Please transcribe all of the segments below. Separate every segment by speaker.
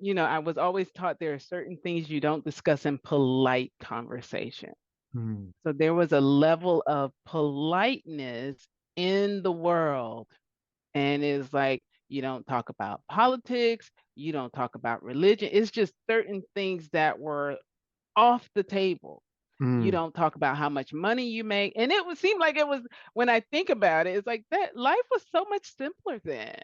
Speaker 1: I was always taught there are certain things you don't discuss in polite conversation.
Speaker 2: Hmm.
Speaker 1: So there was a level of politeness in the world. And it's like, you don't talk about politics, you don't talk about religion. It's just certain things that were off the table. You
Speaker 2: Hmm.
Speaker 1: don't talk about how much money you make. And it would seem like it was, when I think about it, it's like that life was so much simpler then.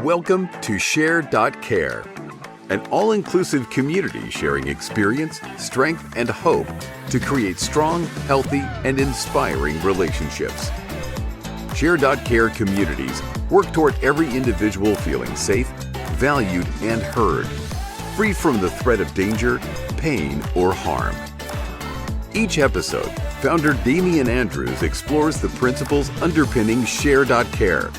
Speaker 3: Welcome to Share.care, an all-inclusive community sharing experience, strength, and hope to create strong, healthy, and inspiring relationships. Share.care communities work toward every individual feeling safe, valued, and heard, free from the threat of danger, pain, or harm. Each episode, founder Damian Andrews explores the principles underpinning Share.care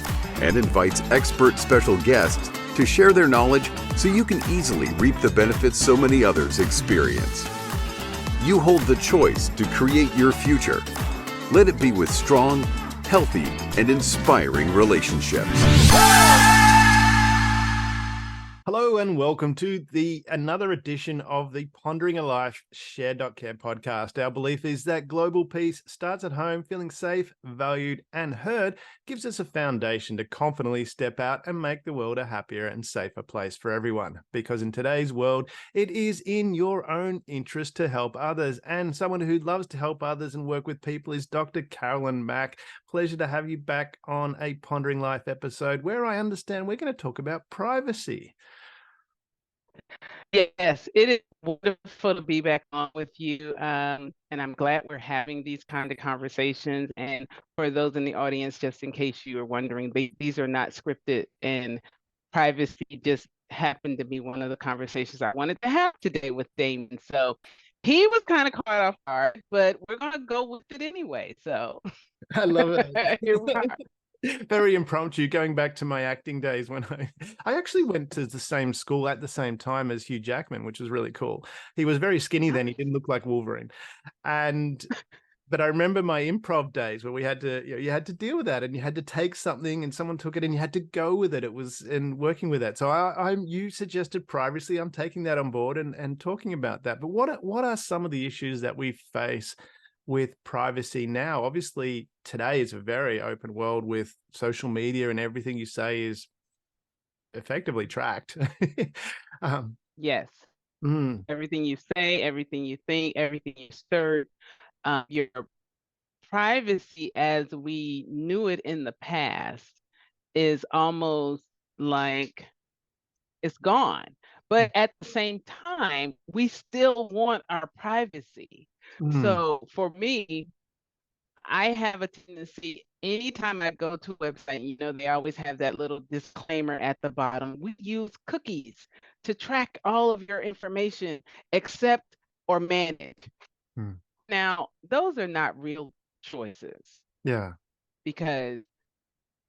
Speaker 3: and invites expert special guests to share their knowledge so you can easily reap the benefits so many others experience. You hold the choice to create your future. Let it be with strong, healthy, and inspiring relationships.
Speaker 2: Hello and welcome to another edition of the Pondering a Life Share.care podcast. Our belief is that global peace starts at home. Feeling safe, valued, and heard gives us a foundation to confidently step out and make the world a happier and safer place for everyone. Because in today's world, it is in your own interest to help others. And someone who loves to help others and work with people is Dr. Carolyn Mack. Pleasure to have you back on a Pondering Life episode where I understand we're going to talk about privacy.
Speaker 1: Yes, it is wonderful to be back on with you. And I'm glad we're having these kind of conversations. And for those in the audience, just in case you are wondering, these are not scripted, and privacy just happened to be one of the conversations I wanted to have today with Damon. So he was kind of caught off guard, but we're going to go with it anyway. So
Speaker 2: I love
Speaker 1: here we are.
Speaker 2: it. Very impromptu, going back to my acting days when I actually went to the same school at the same time as Hugh Jackman, which was really cool. He was very skinny then. He didn't look like Wolverine. And but I remember my improv days where we had to, you had to deal with that, and you had to take something and someone took it and you had to go with it. It was in working with that. So you suggested privacy. I'm taking that on board and talking about that. But what are some of the issues that we face with privacy now? Obviously, today is a very open world with social media, and everything you say is effectively tracked. um,
Speaker 1: Yes.
Speaker 2: mm,
Speaker 1: Everything you say, everything you think, everything you search, your privacy as we knew it in the past is almost like it's gone. But at the same time, we still want our privacy.
Speaker 2: mm,
Speaker 1: So for me, I have a tendency, anytime I go to a website, they always have that little disclaimer at the bottom. We use cookies to track all of your information, accept or manage.
Speaker 2: mm.
Speaker 1: Now, those are not real choices,
Speaker 2: Yeah.
Speaker 1: because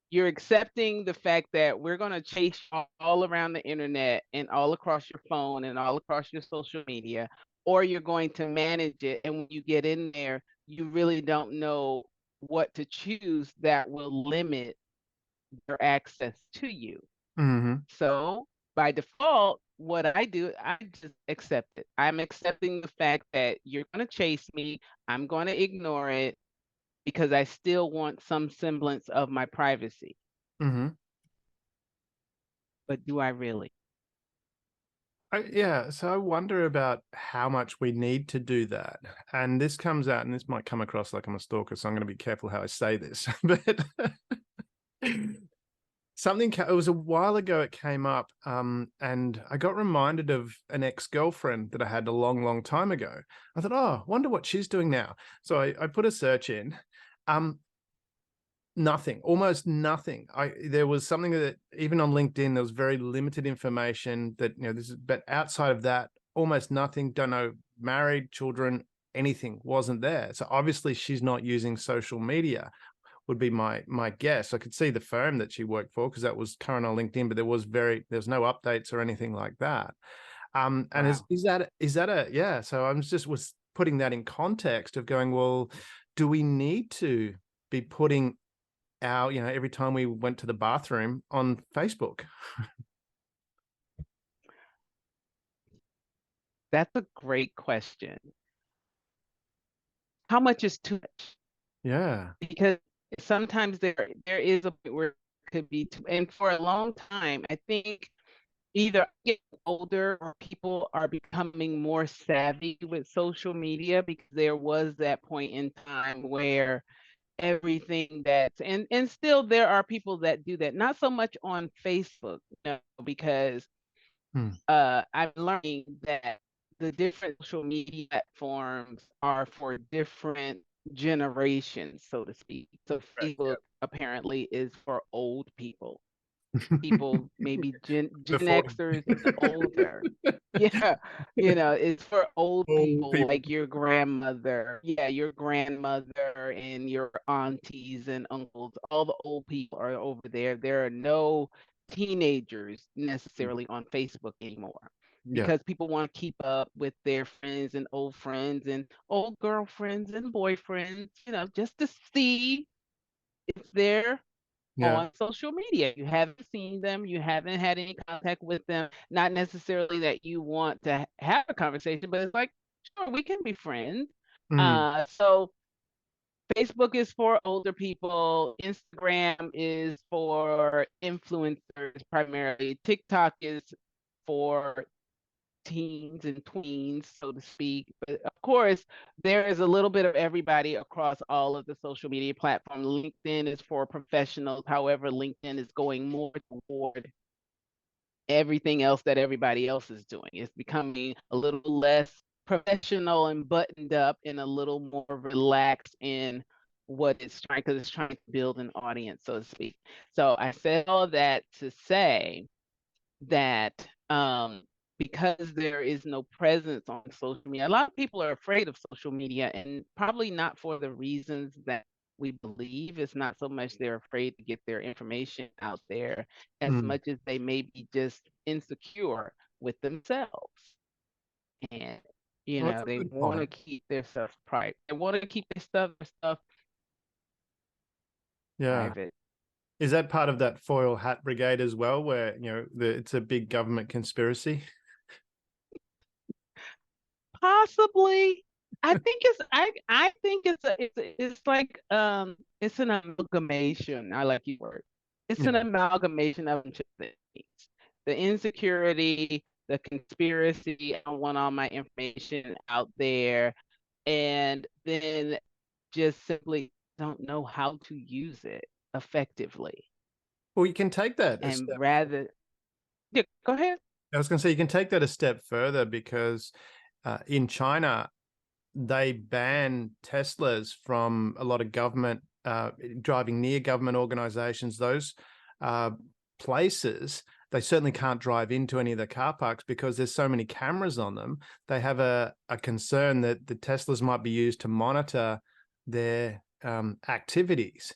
Speaker 1: you're accepting the fact that we're going to chase you all around the internet and all across your phone and all across your social media, or you're going to manage it. And when you get in there, you really don't know what to choose that will limit their access to you.
Speaker 2: Hmm.
Speaker 1: So by default, what I do, I just accept it. I'm accepting the fact that you're going to chase me. I'm going to ignore it because I still want some semblance of my privacy.
Speaker 2: Hmm.
Speaker 1: But do I really?
Speaker 2: Yeah, so I wonder about how much we need to do that. And this comes out, and this might come across like I'm a stalker, so I'm going to be careful how I say this. But it was a while ago, it came up, and I got reminded of an ex-girlfriend that I had a long, long time ago. I thought, oh, wonder what she's doing now. So I put a search in. Um, Nothing, almost nothing. There was something that even on LinkedIn, there was very limited information that, but outside of that, almost nothing. Don't know, married, children, anything wasn't there. So obviously she's not using social media, would be my guess. I could see the firm that she worked for because that was current on LinkedIn, but there's no updates or anything like that. And
Speaker 1: Wow.
Speaker 2: is that a, yeah. So I'm just was putting that in context of going, well, do we need to be putting our, every time we went to the bathroom on Facebook?
Speaker 1: That's a great question. How much is too much?
Speaker 2: Yeah.
Speaker 1: Because sometimes there is a point where it could be too, and for a long time, I think either getting older or people are becoming more savvy with social media, because there was that point in time where everything that's and still there are people that do that, not so much on Facebook, because I'm learning that the different social media platforms are for different generations, so to speak. So
Speaker 2: Right.
Speaker 1: Facebook apparently is for old people maybe Gen
Speaker 2: Before
Speaker 1: Xers and older. Yeah, it's for old
Speaker 2: all
Speaker 1: people
Speaker 2: people.
Speaker 1: like your grandmother. Yeah, your grandmother and your aunties and uncles. All the old people are over there. There are no teenagers necessarily on Facebook anymore,
Speaker 2: Yeah.
Speaker 1: because people want to keep up with their friends and old girlfriends and boyfriends, just to see if they're
Speaker 2: Yeah.
Speaker 1: on social media. You haven't seen them, you haven't had any contact with them. Not necessarily that you want to have a conversation, but it's like, sure, we can be friends.
Speaker 2: Mm.
Speaker 1: So Facebook is for older people, Instagram is for influencers primarily, TikTok is for teens and tweens, so to speak. But of course, there is a little bit of everybody across all of the social media platforms. LinkedIn is for professionals. However, LinkedIn is going more toward everything else that everybody else is doing. It's becoming a little less professional and buttoned up, and a little more relaxed in what it's trying, because it's trying to build an audience, so to speak. So I said all of that to say that because there is no presence on social media, a lot of people are afraid of social media, and probably not for the reasons that we believe. It's not so much they're afraid to get their information out there, as
Speaker 2: Mm.
Speaker 1: much as they may be just insecure with themselves. And
Speaker 2: Well, that's a
Speaker 1: they
Speaker 2: good
Speaker 1: want to
Speaker 2: point.
Speaker 1: keep their stuff private. They want to keep their stuff
Speaker 2: Yeah.
Speaker 1: private.
Speaker 2: Is that part of that foil hat brigade as well, where it's a big government conspiracy?
Speaker 1: Possibly. I think it's like it's an amalgamation. I like your word. It's an
Speaker 2: Yeah.
Speaker 1: amalgamation of things. The insecurity, the conspiracy, I want all my information out there, and then just simply don't know how to use it effectively.
Speaker 2: Well, you can take that a
Speaker 1: And
Speaker 2: step.
Speaker 1: rather, yeah, go ahead.
Speaker 2: I was going to say you can take that a step further, because in China, they ban Teslas from a lot of government driving near government organizations. Those uh, places, they certainly can't drive into any of the car parks because there's so many cameras on them. They have a concern that the Teslas might be used to monitor their activities.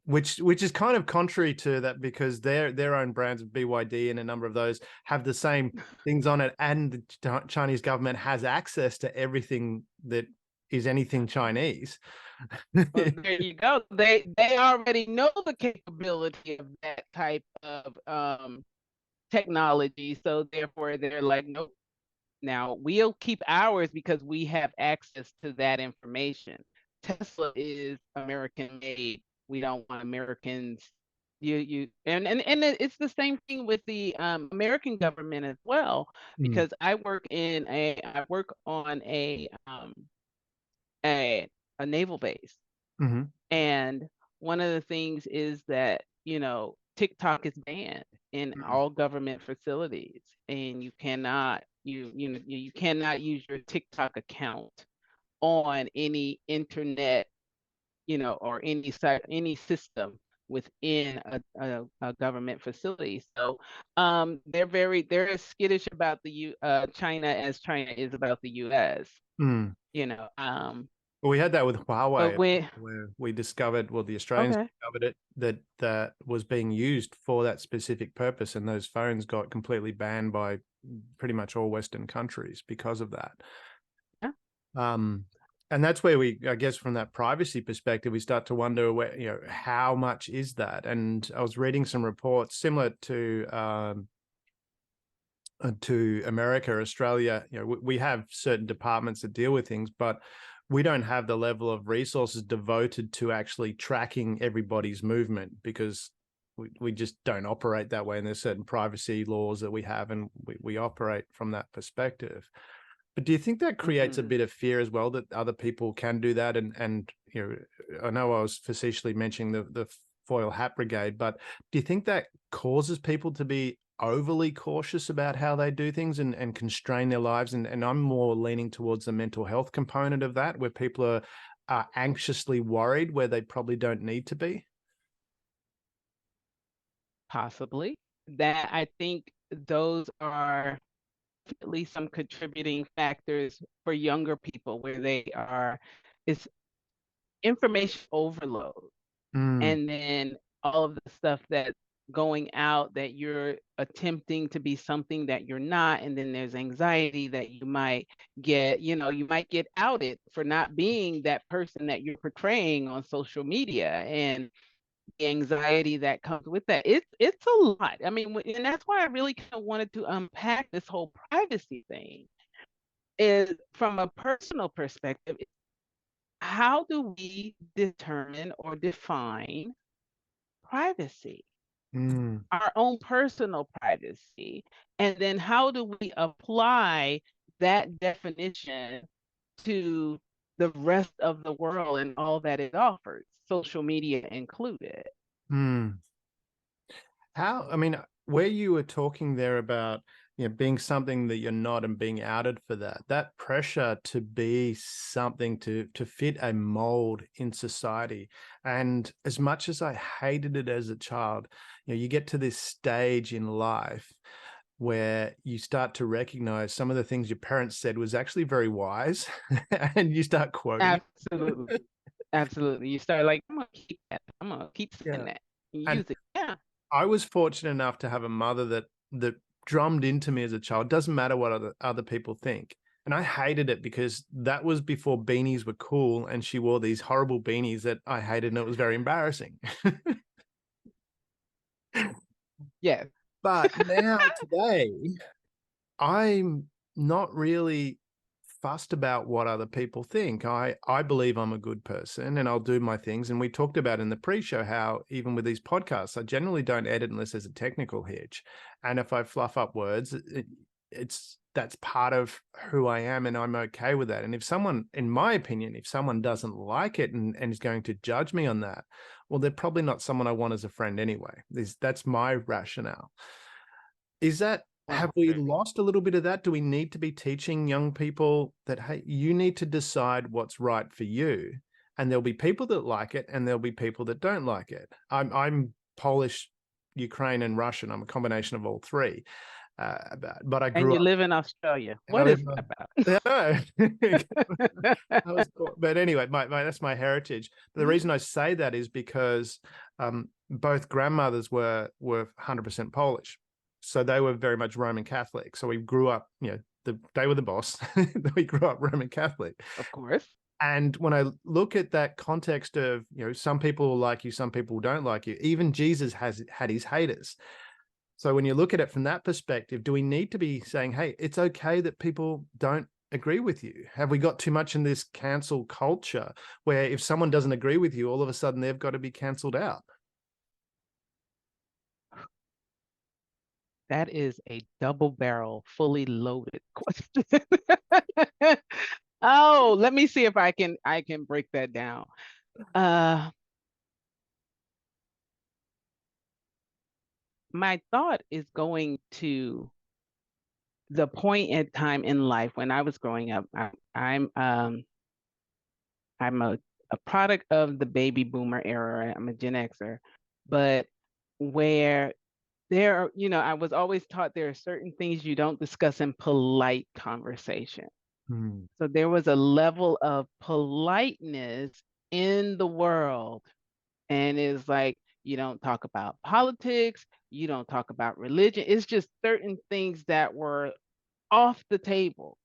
Speaker 2: Which is kind of contrary to that, because their own brands of BYD and a number of those have the same things on it, and the Chinese government has access to everything that is anything Chinese.
Speaker 1: Well, there you go. They already know the capability of that type of technology, so therefore they're like, nope. Now we'll keep ours because we have access to that information. Tesla is American made. We don't want Americans. And it's the same thing with the American government as well,
Speaker 2: Mm.
Speaker 1: because I work on a naval base.
Speaker 2: Hmm.
Speaker 1: And one of the things is that, TikTok is banned in all government facilities, and you cannot use your TikTok account on any internet, or any site, any system within a government facility. So they're as skittish about the China as China is about the US,
Speaker 2: Mm.
Speaker 1: you know.
Speaker 2: Well, we had that with
Speaker 1: But
Speaker 2: Huawei,
Speaker 1: when
Speaker 2: where we discovered, well, the Australians
Speaker 1: okay.
Speaker 2: discovered it, that was being used for that specific purpose, and those phones got completely banned by pretty much all Western countries because of that.
Speaker 1: Yeah.
Speaker 2: Um, And that's where we, I guess, from that privacy perspective, we start to wonder where, how much is that? And I was reading some reports similar to America, Australia. We have certain departments that deal with things, but we don't have the level of resources devoted to actually tracking everybody's movement, because we just don't operate that way. And there's certain privacy laws that we have, and we operate from that perspective. But do you think that creates a bit of fear as well, that other people can do that? And I know I was facetiously mentioning the foil hat brigade, but do you think that causes people to be overly cautious about how they do things and constrain their lives? And I'm more leaning towards the mental health component of that, where people are anxiously worried where they probably don't need to be.
Speaker 1: Possibly. That I think those are definitely some contributing factors for younger people, where it's information overload.
Speaker 2: Mm,
Speaker 1: And then all of the stuff that's going out, that you're attempting to be something that you're not. And then there's anxiety that you might get outed for not being that person that you're portraying on social media. And the anxiety that comes with that. It's a lot. I mean, and that's why I really kind of wanted to unpack this whole privacy thing. Is from a personal perspective, how do we determine or define privacy,
Speaker 2: mm,
Speaker 1: our own personal privacy? And then how do we apply that definition to the rest of the world and all that it offers, social media included?
Speaker 2: mm. I mean, where you were talking there about, being something that you're not and being outed for that pressure to be something to fit a mold in society. And as much as I hated it as a child, you get to this stage in life where you start to recognize some of the things your parents said was actually very wise, and you start quoting it.
Speaker 1: Absolutely. Absolutely. You start like, I'm gonna keep that. I'm gonna keep saying
Speaker 2: Yeah.
Speaker 1: that. You
Speaker 2: And
Speaker 1: use it. Yeah.
Speaker 2: I was fortunate enough to have a mother that drummed into me as a child. Doesn't matter what other people think. And I hated it because that was before beanies were cool, and she wore these horrible beanies that I hated, and it was very embarrassing.
Speaker 1: Yes.
Speaker 2: But now today, I'm not really fussed about what other people think. I believe I'm a good person, and I'll do my things. And we talked about in the pre-show how even with these podcasts, I generally don't edit unless there's a technical hitch. And if I fluff up words, that's part of who I am, and I'm okay with that. And if someone, in my opinion, if someone doesn't like it and is going to judge me on that, well, they're probably not someone I want as a friend anyway. That's my rationale. Is that, have we
Speaker 1: 100.
Speaker 2: lost a little bit of that? Do we need to be teaching young people that, hey, you need to decide what's right for you, and there'll be people that like it and there'll be people that don't like it? I'm Polish, Ukraine, and Russian. I'm a combination of all three. But I
Speaker 1: And
Speaker 2: grew
Speaker 1: you
Speaker 2: up,
Speaker 1: live in Australia.
Speaker 2: and I
Speaker 1: What
Speaker 2: live
Speaker 1: is that
Speaker 2: yeah,
Speaker 1: about?
Speaker 2: but anyway, that's my heritage. But the reason I say that is because both grandmothers were 100% Polish, so they were very much Roman Catholic. So we grew up, they were the boss. We grew up Roman Catholic.
Speaker 1: Of course.
Speaker 2: And when I look at that context of, some people will like you, some people don't like you. Even Jesus has had his haters. So when you look at it from that perspective, do we need to be saying, hey, it's okay that people don't agree with you? Have we got too much in this cancel culture where if someone doesn't agree with you, all of a sudden they've got to be canceled out?
Speaker 1: That is a double barrel, fully loaded question. Oh, let me see if I can break that down. Uh, my thought is going to the point in time in life when I was growing up. I'm a product of the baby boomer era. I'm a Gen Xer, but where I was always taught there are certain things you don't discuss in polite conversation.
Speaker 2: Hmm.
Speaker 1: So there was a level of politeness in the world. And it's like, you don't talk about politics, you don't talk about religion. It's just certain things that were off the table.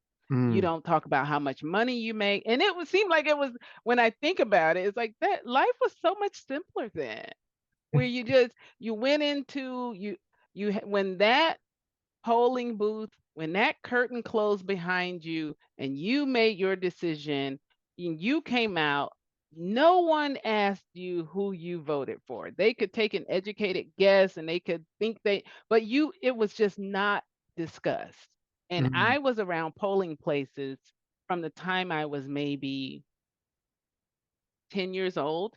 Speaker 1: You
Speaker 2: Mm.
Speaker 1: don't talk about how much money you make. And it would seem like it was, when I think about it, it's like that life was so much simpler then, where you went into when that polling booth, when that curtain closed behind you and you made your decision and you came out, no one asked you who you voted for. They could take an educated guess and they could think but it was just not discussed. And
Speaker 2: Mm.
Speaker 1: I was around polling places from the time I was maybe 10 years old,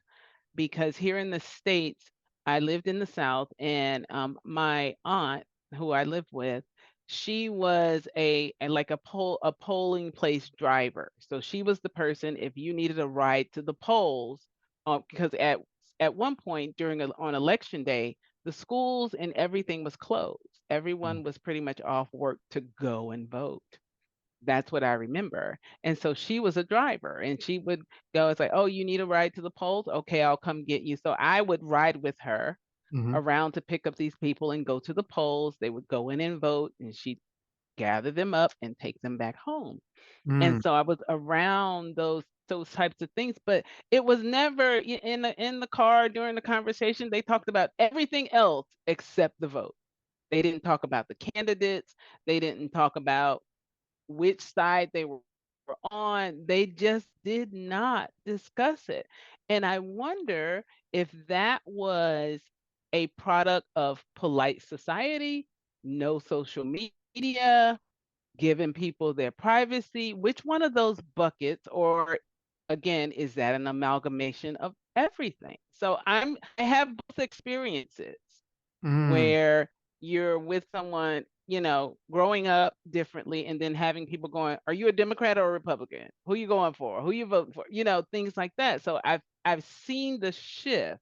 Speaker 1: because here in the States, I lived in the South, and my aunt, who I lived with, she was like a polling place driver. So she was the person if you needed a ride to the polls, because at one point on election day, the schools and everything was closed. Everyone was pretty much off work to go and vote. That's what I remember. And so she was a driver and she would go, it's like, oh, you need a ride to the polls? Okay, I'll come get you. So I would ride with her
Speaker 2: Mm-hmm.
Speaker 1: around to pick up these people and go to the polls. They would go in and vote and she'd gather them up and take them back home. And
Speaker 2: Mm.
Speaker 1: so I was around those types of things, but it was never in the car during the conversation. They talked about everything else except the vote. They didn't talk about the candidates. They didn't talk about which side they were on. They just did not discuss it. And I wonder if that was a product of polite society, no social media, giving people their privacy. Which one of those buckets, or again, is that an amalgamation of everything? So I have both experiences
Speaker 2: Mm.
Speaker 1: where you're with someone, growing up differently and then having people going, are you a Democrat or a Republican? Who you going for? Who you voting for? Things like that. So I've seen the shift,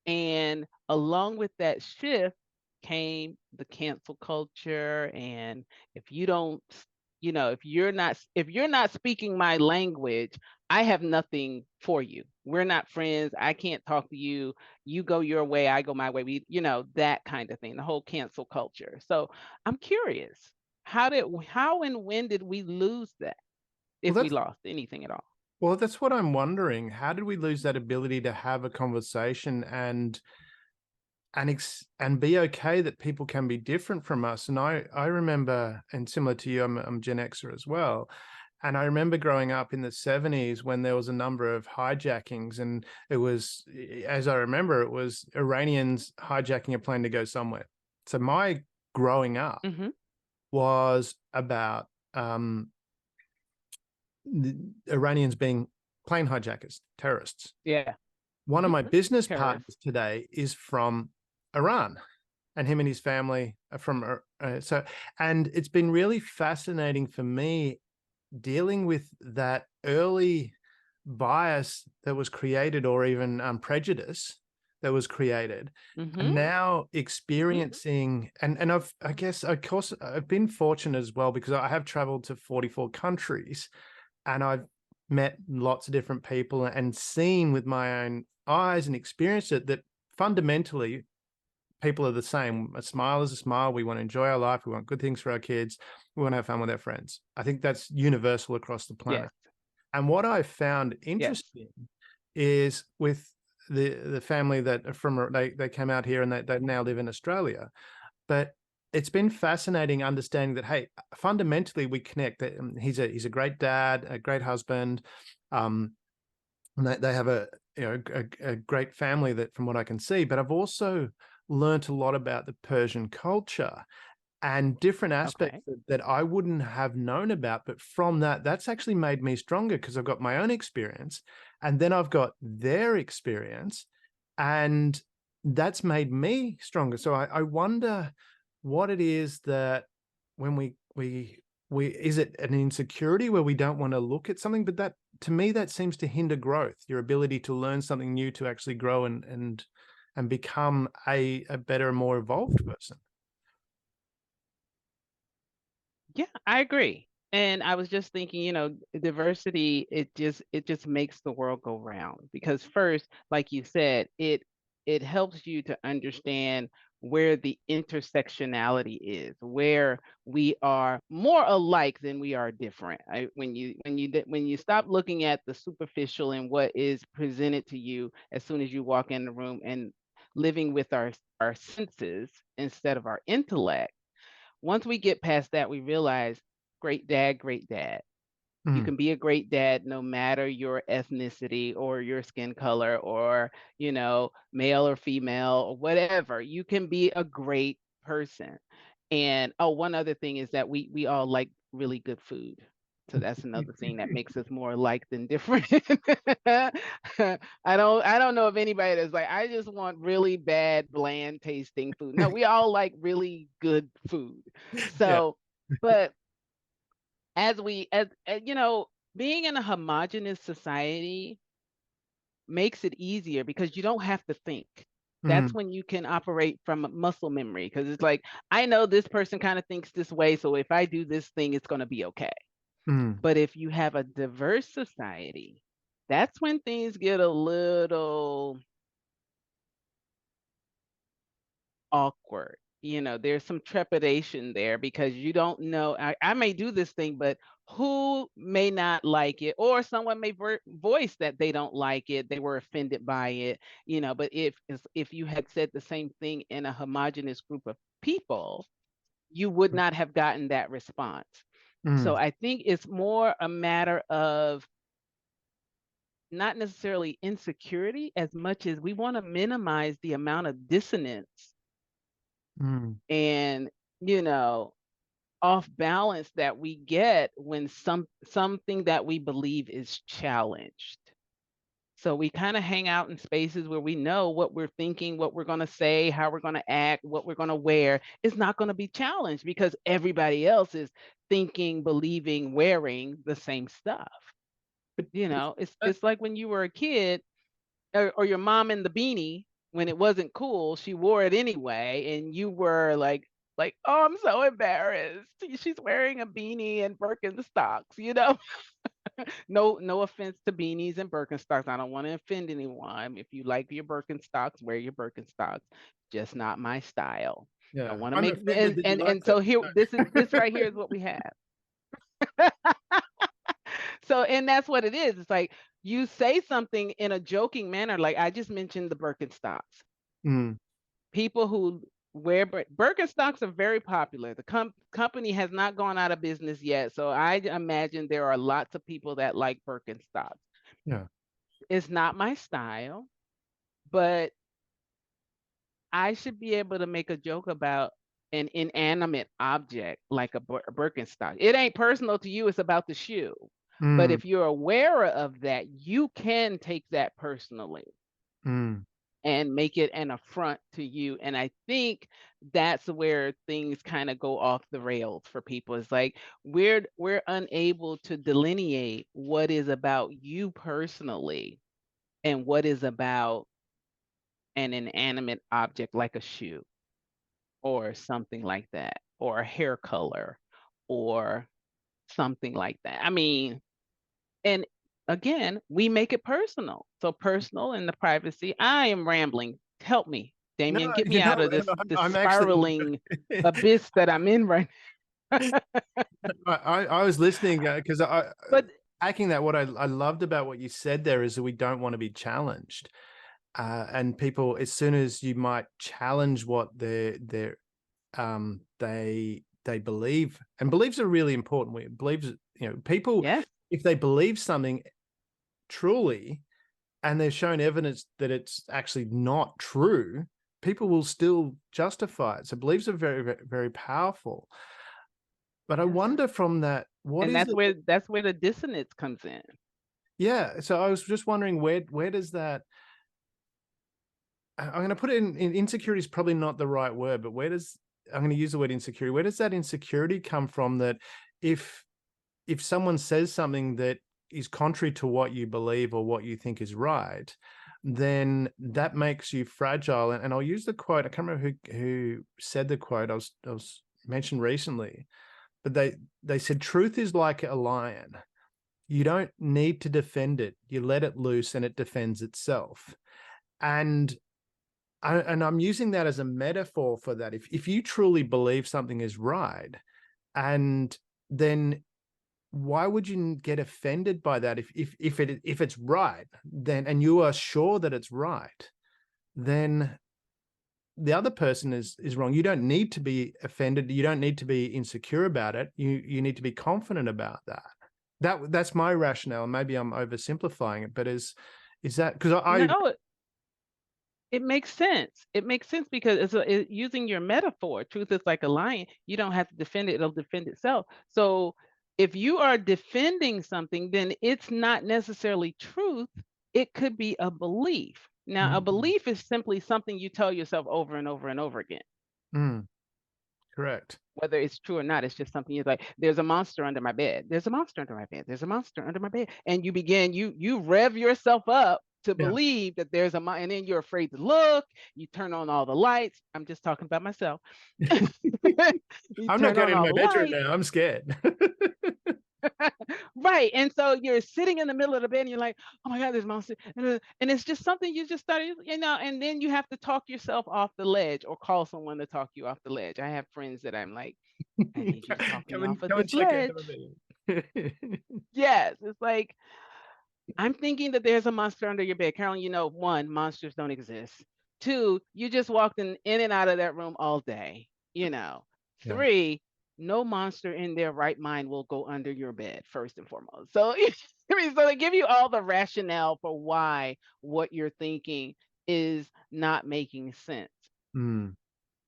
Speaker 1: and along with that shift came the cancel culture. And if you don't, if you're not speaking my language, I have nothing for you. We're not friends. I can't talk to you. You go your way, I go my way. That kind of thing, the whole cancel culture. So I'm curious, how and when did we lose that,
Speaker 2: Well,
Speaker 1: if we lost anything at all?
Speaker 2: that's what I'm wondering. How did we lose that ability to have a conversation and be okay that people can be different from us? And I remember, and similar to you, I'm Gen Xer as well. And I remember growing up in the 70s when there was a number of hijackings, and it was, as I remember, it was Iranians hijacking a plane to go somewhere. So my growing up
Speaker 1: Mm-hmm.
Speaker 2: was about the Iranians being plane hijackers, terrorists.
Speaker 1: Yeah.
Speaker 2: One of
Speaker 1: Mm-hmm.
Speaker 2: my business
Speaker 1: Terrorists.
Speaker 2: partners today is from Iran, and him and his family are from and it's been really fascinating for me dealing with that early bias that was created, or even prejudice that was created, and
Speaker 1: Mm-hmm.
Speaker 2: now
Speaker 1: Mm-hmm.
Speaker 2: experiencing, and I guess of course I've been fortunate as well, because I have traveled to 44 countries and I've met lots of different people and seen with my own eyes and experienced it that fundamentally people are the same. A smile is a smile. We want to enjoy our life. We want good things for our kids. We want to have fun with our friends. I think that's universal across the planet.
Speaker 1: Yes.
Speaker 2: And what I found
Speaker 1: Yes.
Speaker 2: interesting is with the family that are from, they came out here and they now live in Australia. But it's been fascinating understanding that, hey, fundamentally we connect. He's a great dad, a great husband. And they have a great family, that from what I can see. But I've also learned a lot about the Persian culture and different aspects
Speaker 1: Okay.
Speaker 2: that I wouldn't have known about. But from that's actually made me stronger, because I've got my own experience and then I've got their experience, and that's made me stronger. So I wonder what it is that when we is it an insecurity where we don't want to look at something? But that, to me, that seems to hinder growth, your ability to learn something new, to actually grow and become a better, more evolved person.
Speaker 1: Yeah, I agree. And I was just thinking, diversity, it just makes the world go round, because first, like you said, it helps you to understand where the intersectionality is, where we are more alike than we are different. When you stop looking at the superficial and what is presented to you as soon as you walk in the room, and living with our senses instead of our intellect, once we get past that, we realize great dad, great dad. You
Speaker 2: Mm.
Speaker 1: can be a great dad no matter your ethnicity or your skin color or, male or female or whatever. You can be a great person. And one other thing is that we all like really good food. So that's another thing that makes us more alike than different. I don't know of anybody that's like, I just want really bad, bland tasting food. No, we all like really good food.
Speaker 2: Yeah.
Speaker 1: So, but being in a homogenous society makes it easier because you don't have to think. That's
Speaker 2: Mm.
Speaker 1: when you can operate from muscle memory, because it's like, I know this person kind of thinks this way, so if I do this thing, it's going to be okay.
Speaker 2: Mm.
Speaker 1: But if you have a diverse society, that's when things get a little awkward. There's some trepidation there because you don't know. I may do this thing, but who may not like it, or someone may voice that they don't like it, they were offended by it. But if you had said the same thing in a homogenous group of people, you would not have gotten that response. So
Speaker 2: Mm.
Speaker 1: I think it's more a matter of not necessarily insecurity as much as we want to minimize the amount of dissonance
Speaker 2: Mm.
Speaker 1: and you know off balance that we get when something that we believe is challenged. So we kind of hang out in spaces where we know what we're thinking, what we're going to say, how we're going to act, what we're going to wear is not going to be challenged because everybody else is thinking, believing, wearing the same stuff.
Speaker 2: But
Speaker 1: It's
Speaker 2: that,
Speaker 1: it's like when you were a kid, or your mom in the beanie when it wasn't cool, she wore it anyway, and you were like, oh, I'm so embarrassed. She's wearing a beanie and Birkenstocks. No offense to beanies and Birkenstocks. I don't want to offend anyone. If you like your Birkenstocks, wear your Birkenstocks. Just not my style.
Speaker 2: yeah,
Speaker 1: Don't want to
Speaker 2: I'm
Speaker 1: make
Speaker 2: offended that you like
Speaker 1: and
Speaker 2: them.
Speaker 1: so here,
Speaker 2: No.
Speaker 1: this right here is what we have. So, and that's what it is. It's like you say something in a joking manner, like I just mentioned the Birkenstocks.
Speaker 2: Mm.
Speaker 1: People who wear Birkenstocks are very popular. The company has not gone out of business yet, so I imagine there are lots of people that like Birkenstocks.
Speaker 2: Yeah.
Speaker 1: It's not my style, but I should be able to make a joke about an inanimate object like a Birkenstock. It ain't personal to you, it's about the shoe. But
Speaker 2: Mm.
Speaker 1: if you're aware of that, you can take that personally
Speaker 2: Mm.
Speaker 1: and make it an affront to you. And I think that's where things kind of go off the rails for people. It's like we're unable to delineate what is about you personally and what is about an inanimate object like a shoe or something like that, or a hair color or something like that. I mean, and again, we make it personal. So personal in the privacy. I am rambling. Help me,
Speaker 2: No,
Speaker 1: Damien. Get me
Speaker 2: you
Speaker 1: out
Speaker 2: know,
Speaker 1: of this
Speaker 2: I'm actually.
Speaker 1: spiraling abyss that I'm in right
Speaker 2: I was listening because I
Speaker 1: but
Speaker 2: hacking that. What I loved about what you said there is that we don't want to be challenged, and people, as soon as you might challenge what they believe, and beliefs are really important. We believes, people,
Speaker 1: yes,
Speaker 2: if they believe something truly and they've shown evidence that it's actually not true, people will still justify it. So beliefs are very, very, very powerful. But I
Speaker 1: yes.
Speaker 2: wonder from that, what
Speaker 1: And
Speaker 2: is it?
Speaker 1: that's where the dissonance comes in.
Speaker 2: Yeah. So I was just wondering where does that, I'm going to put it in insecurity is probably not the right word, but I'm going to use the word insecurity. Where does that insecurity come from that if someone says something that is contrary to what you believe or what you think is right, then that makes you fragile. And I'll use the quote. I can't remember who said the quote. I was mentioned recently, but they said, truth is like a lion. You don't need to defend it. You let it loose and it defends itself. And and I'm using that as a metaphor for that. If you truly believe something is right, and then why would you get offended by that? If it's right, then, and you are sure that it's right, then the other person is wrong. You don't need to be offended. You don't need to be insecure about it. You need to be confident about that. That's my rationale. Maybe I'm oversimplifying it, but is that because
Speaker 1: No, it makes sense. It makes sense because using your metaphor, truth is like a lion. You don't have to defend it, it'll defend itself. So if you are defending something, then it's not necessarily truth. It could be a belief. Now, a belief is simply something you tell yourself over and over and over again.
Speaker 2: Correct.
Speaker 1: Whether it's true or not, it's just something you're like, there's a monster under my bed. There's a monster under my bed. There's a monster under my bed. And you rev yourself up to believe that there's a monster, and then you're afraid to look. You turn on all the lights. I'm just talking about myself.
Speaker 2: I'm not going into my bedroom now. I'm scared.
Speaker 1: Right. And so you're sitting in the middle of the bed and you're like, oh my God, there's a monster. And it's just something you just started, and then you have to talk yourself off the ledge or call someone to talk you off the ledge. I have friends that I'm like, I need you to talk me off of this ledge. Yes. It's like, I'm thinking that there's a monster under your bed. Carolyn, one, monsters don't exist. Two, you just walked in and out of that room all day. Three, no monster in their right mind will go under your bed, first and foremost. So, so they give you all the rationale for why what you're thinking is not making sense.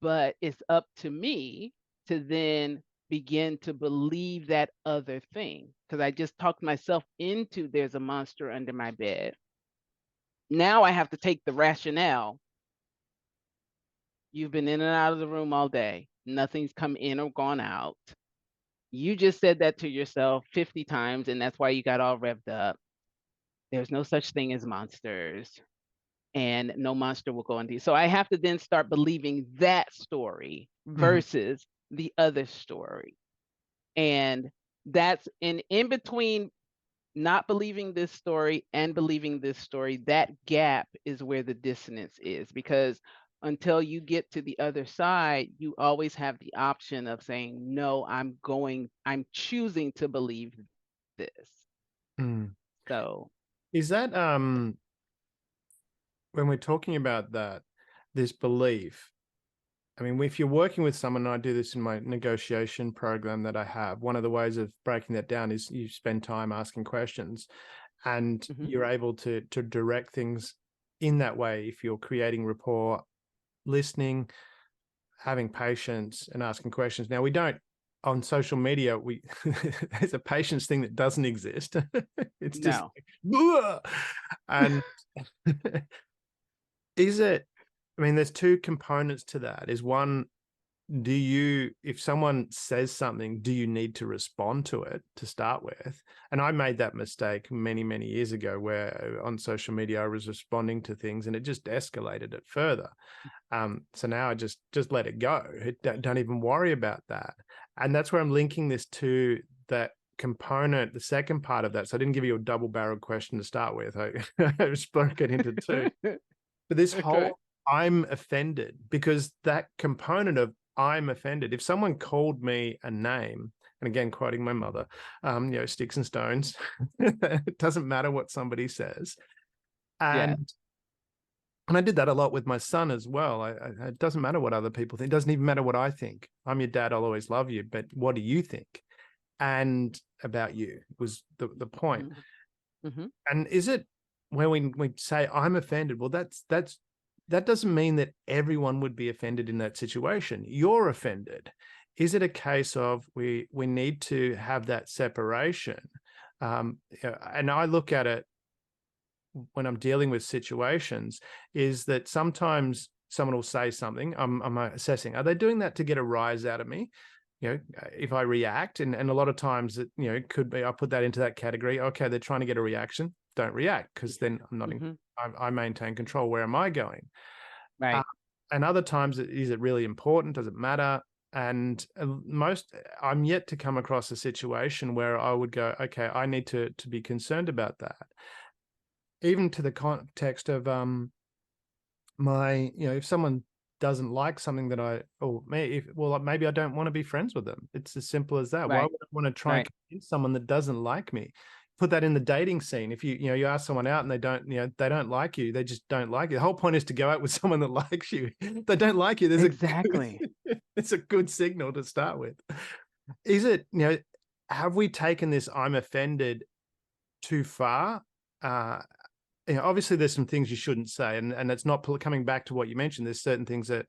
Speaker 1: But it's up to me to then begin to believe that other thing, because I just talked myself into there's a monster under my bed. Now I have to take the rationale. You've been in and out of the room all day. Nothing's come in or gone out. You just said that to yourself 50 times, and that's why you got all revved up. There's no such thing as monsters, and no monster will go into you. So I have to then start believing that story versus the other story. And that's in between not believing this story and believing this story, that gap is where the dissonance is, because until you get to the other side, you always have the option of saying, no, I'm choosing to believe this. So
Speaker 2: is that when we're talking about this belief, I mean, if you're working with someone, and I do this in my negotiation program that I have, one of the ways of breaking that down is you spend time asking questions, and you're able to direct things in that way. If you're creating rapport, listening, having patience, and asking questions. Now, we don't, on social media, there's a patience thing that doesn't exist. It's just and is it, I mean, there's two components to that. Is one, if someone says something, do you need to respond to it to start with? And I made that mistake many, many years ago, where on social media I was responding to things and it just escalated it further. So now I just let it go. Don't even worry about that. And that's where I'm linking this to that component, the second part of that. So I didn't give you a double-barreled question to start with. I spoke it into two. But this whole I'm offended, because that component of I'm offended, if someone called me a name, and again, quoting my mother, sticks and stones, it doesn't matter what somebody says. And I did that a lot with my son as well. It doesn't matter what other people think. It doesn't even matter what I think. I'm your dad. I'll always love you. But what do you think? And about you was the point. And is it when we say I'm offended? Well, that doesn't mean that everyone would be offended in that situation. You're offended. Is it a case of we need to have that separation? And I look at it when I'm dealing with situations, is that sometimes someone will say something, I'm assessing, are they doing that to get a rise out of me? If I react, and a lot of times it could be, I put that into that category. Okay, they're trying to get a reaction. Don't react, because then I'm not I maintain control. Where am I going?
Speaker 1: Right.
Speaker 2: And other times, is it really important? Does it matter? And I'm yet to come across a situation where I would go, okay, I need to be concerned about that. Even to the context of if someone doesn't like something that maybe I don't want to be friends with them. It's as simple as that. Why
Speaker 1: Right.
Speaker 2: would I want to try and
Speaker 1: Right.
Speaker 2: convince someone that doesn't like me? Put that in the dating scene. If you ask someone out and they don't like you, they just don't like you. The whole point is to go out with someone that likes you. They don't like you.
Speaker 1: Exactly.
Speaker 2: It's a good signal to start with. Is it, have we taken this I'm offended too far? Obviously there's some things you shouldn't say, and it's not coming back to what you mentioned. There's certain things that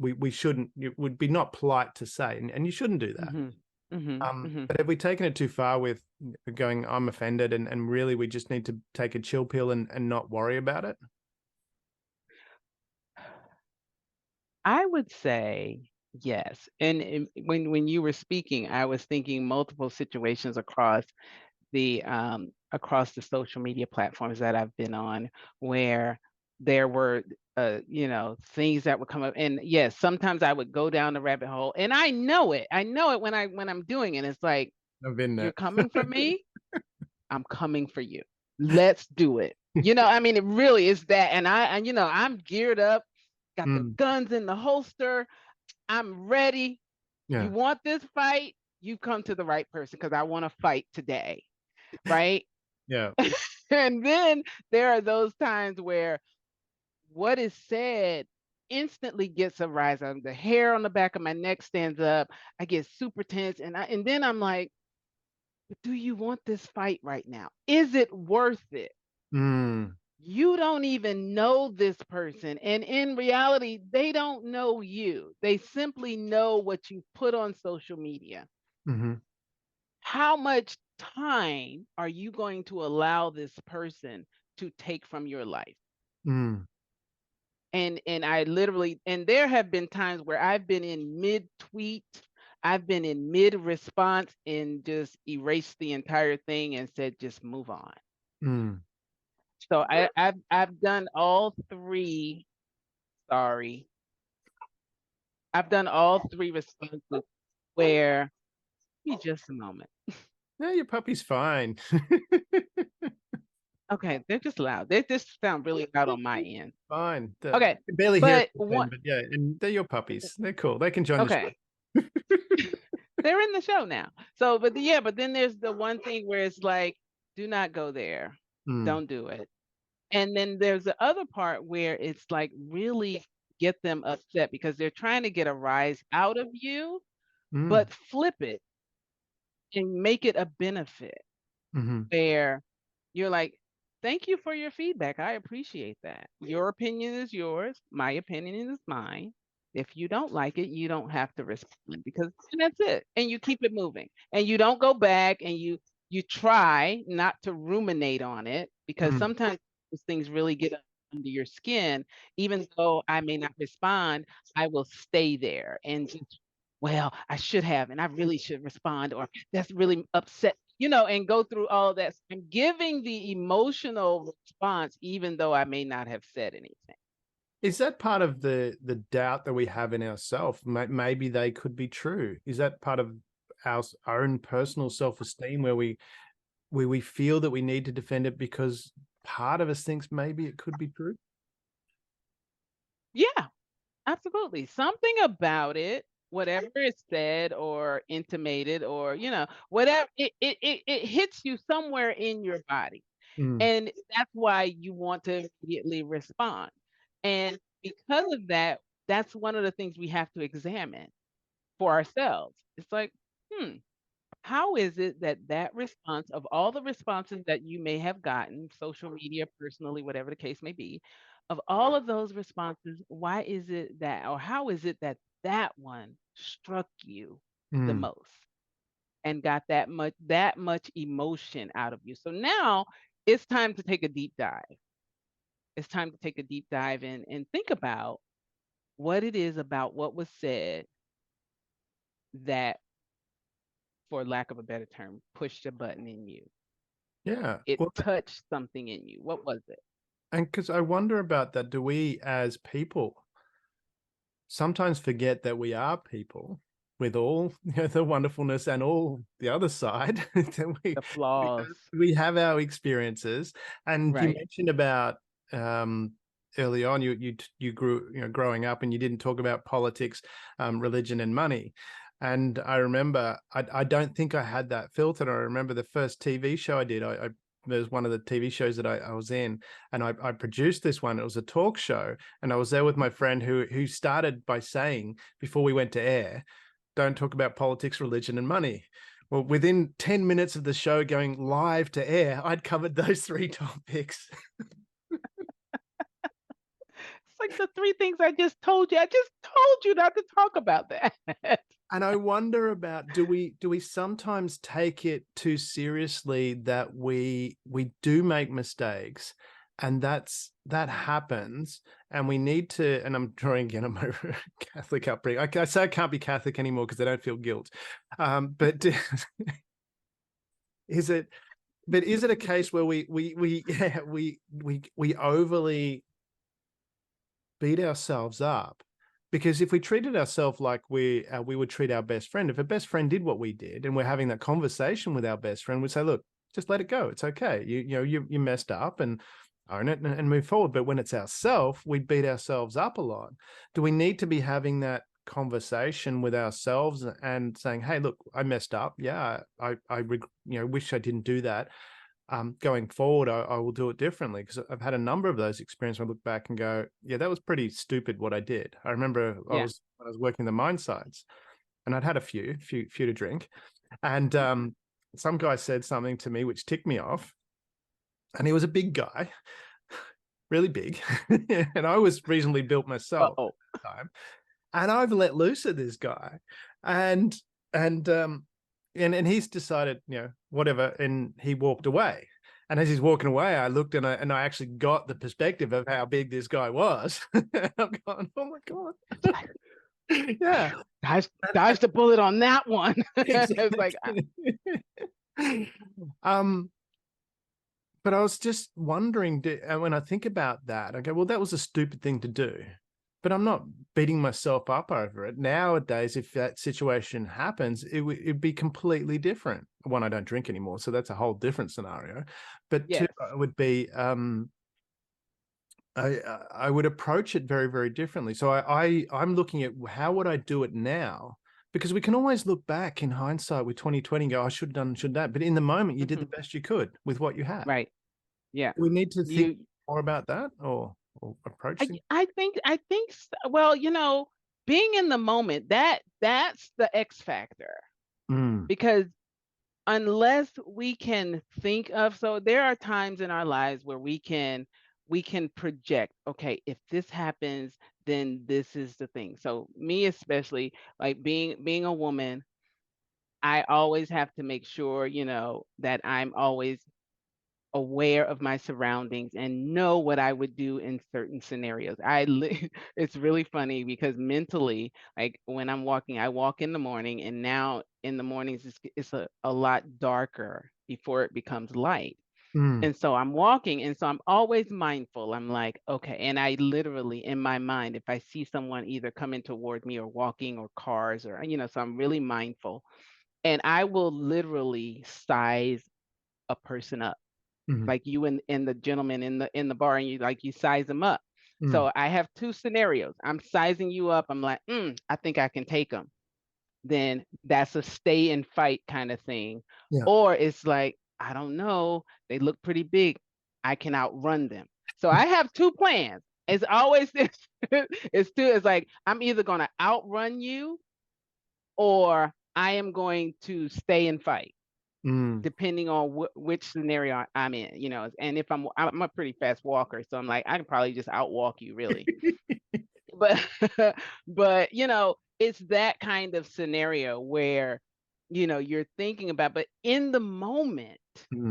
Speaker 2: we shouldn't, it would be not polite to say, and you shouldn't do that. But have we taken it too far with going I'm offended, and really we just need to take a chill pill and not worry about it?
Speaker 1: I would say yes. And when you were speaking, I was thinking multiple situations across the social media platforms that I've been on, where there were things that would come up. And yes, sometimes I would go down the rabbit hole, and I know it when I'm doing it. It's like,
Speaker 2: I've been
Speaker 1: you're
Speaker 2: there.
Speaker 1: coming for me, I'm coming for you. Let's do it. I mean, it really is that. And I'm geared up, got the guns in the holster, I'm ready.
Speaker 2: Yeah.
Speaker 1: You want this fight? You come to the right person, because I want to fight today. Right.
Speaker 2: Yeah.
Speaker 1: And then there are those times where what is said instantly gets a rise. The hair on the back of my neck stands up. I get super tense. And then I'm like, do you want this fight right now? Is it worth it? You don't even know this person. And in reality, they don't know you. They simply know what you put on social media. How much time are you going to allow this person to take from your life? And I literally, and there have been times where I've been in mid-tweet, I've been in mid-response, and just erased the entire thing and said, just move on. So I've done all three. Sorry. I've done all three responses where, give me just a moment.
Speaker 2: No, your puppy's fine.
Speaker 1: Okay, they're just loud. They just sound really loud on my end.
Speaker 2: Fine.
Speaker 1: Okay,
Speaker 2: I can barely hear
Speaker 1: but
Speaker 2: but yeah, and they're your puppies. They're cool. They can join the show.
Speaker 1: okay, they're in the show now. So, but then there's the one thing where it's like, do not go there. Don't do it. And then there's the other part where it's like, really get them upset because they're trying to get a rise out of you, but flip it and make it a benefit, where you're like, thank you for your feedback. I appreciate that. Your opinion is yours. My opinion is mine. If you don't like it, you don't have to respond, because that's it. And you keep it moving, and you don't go back, and you try not to ruminate on it, because sometimes those things really get under your skin. Even though I may not respond, I will stay there and just, well, I should have, and I really should respond, or that's really upset, and go through all of that. I'm giving the emotional response, even though I may not have said anything.
Speaker 2: Is that part of the doubt that we have in ourselves? Maybe they could be true. Is that part of our own personal self-esteem, where we feel that we need to defend it because part of us thinks maybe it could be true?
Speaker 1: Yeah, absolutely. Something about it, whatever is said or intimated, or whatever, it hits you somewhere in your body. And that's why you want to immediately respond. And because of that, that's one of the things we have to examine for ourselves. It's like, how is it that response, of all the responses that you may have gotten, social media, personally, whatever the case may be, of all of those responses, why is it that, or how is it that that one struck you the most and got that much emotion out of you? So now it's time to take a deep dive. It's time to take a deep dive and think about what it is about what was said that, for lack of a better term, pushed a button in you.
Speaker 2: Yeah.
Speaker 1: It touched something in you. What was it?
Speaker 2: And because I wonder about that, do we as people sometimes forget that we are people with all the wonderfulness and all the other side?
Speaker 1: The flaws.
Speaker 2: We have our experiences. And
Speaker 1: right.
Speaker 2: You mentioned about early on, you grew, growing up, and you didn't talk about politics, religion, and money. And I remember, I don't think I had that filtered. I remember the first TV show I did. There was one of the TV shows that I was in, and I produced this one. It was a talk show, and I was there with my friend who started by saying, before we went to air, don't talk about politics, religion, and money. Well, within 10 minutes of the show going live to air, I'd covered those 3 topics.
Speaker 1: It's like the 3 things I just told you. I just told you not to talk about that.
Speaker 2: And I wonder about, do we sometimes take it too seriously that we do make mistakes, and that happens, and we need to, and I'm drawing again on my Catholic upbringing. I say I can't be Catholic anymore because I don't feel guilt. But is it a case where we overly beat ourselves up? Because if we treated ourselves like we would treat our best friend, if a best friend did what we did, and we're having that conversation with our best friend, we'd say, look, just let it go. It's okay. You messed up, and own it and move forward. But when it's ourselves, we beat ourselves up a lot. Do we need to be having that conversation with ourselves and saying, hey, look, I messed up. Yeah, I wish I didn't do that. Going forward, I will do it differently, because I've had a number of those experiences where I look back and go, yeah, that was pretty stupid what I did. I remember when I was working the mine sites, and I'd had a few to drink, and some guy said something to me which ticked me off, and he was a big guy, really big, and I was reasonably built myself at the time, and I've let loose at this guy, and he's decided, whatever, and he walked away. And as he's walking away, I looked and I actually got the perspective of how big this guy was. I'm going, oh my God. Yeah.
Speaker 1: Dodge the bullet on that one. It's like,
Speaker 2: but I was just wondering, when I think about that, I go, well, that was a stupid thing to do. But I'm not beating myself up over it. Nowadays, if that situation happens, it'd be completely different. One, I don't drink anymore, so that's a whole different scenario. But two, it would be, I would approach it very, very differently. So I'm looking at how would I do it now? Because we can always look back in hindsight with 2020 and go, I should have done, should that. But in the moment, you did the best you could with what you had.
Speaker 1: Right. Yeah.
Speaker 2: We need to think more about that, or approach things?
Speaker 1: I think well, being in the moment, that's the X factor. Because unless we can think of, so there are times in our lives where we can project, okay, if this happens, then this is the thing. So me especially, like being a woman, I always have to make sure, that I'm always aware of my surroundings and know what I would do in certain scenarios. It's really funny because mentally, like when I'm walking, I walk in the morning, and now in the mornings it's a lot darker before it becomes light. And so I'm walking, and so I'm always mindful. I'm like, okay, and I literally in my mind, if I see someone either coming toward me or walking or cars or so I'm really mindful, and I will literally size a person up. Like you and the gentleman in the bar, and you size them up. So I have 2 scenarios. I'm sizing you up. I'm like, I think I can take them. Then that's a stay and fight kind of thing.
Speaker 2: Yeah.
Speaker 1: Or it's like, I don't know, they look pretty big, I can outrun them. So I have 2 plans. It's always it's like, I'm either going to outrun you, or I am going to stay and fight. Depending on which scenario I'm in, and if I'm a pretty fast walker, so I'm like, I can probably just outwalk you, really. but it's that kind of scenario where you're thinking about, but in the moment,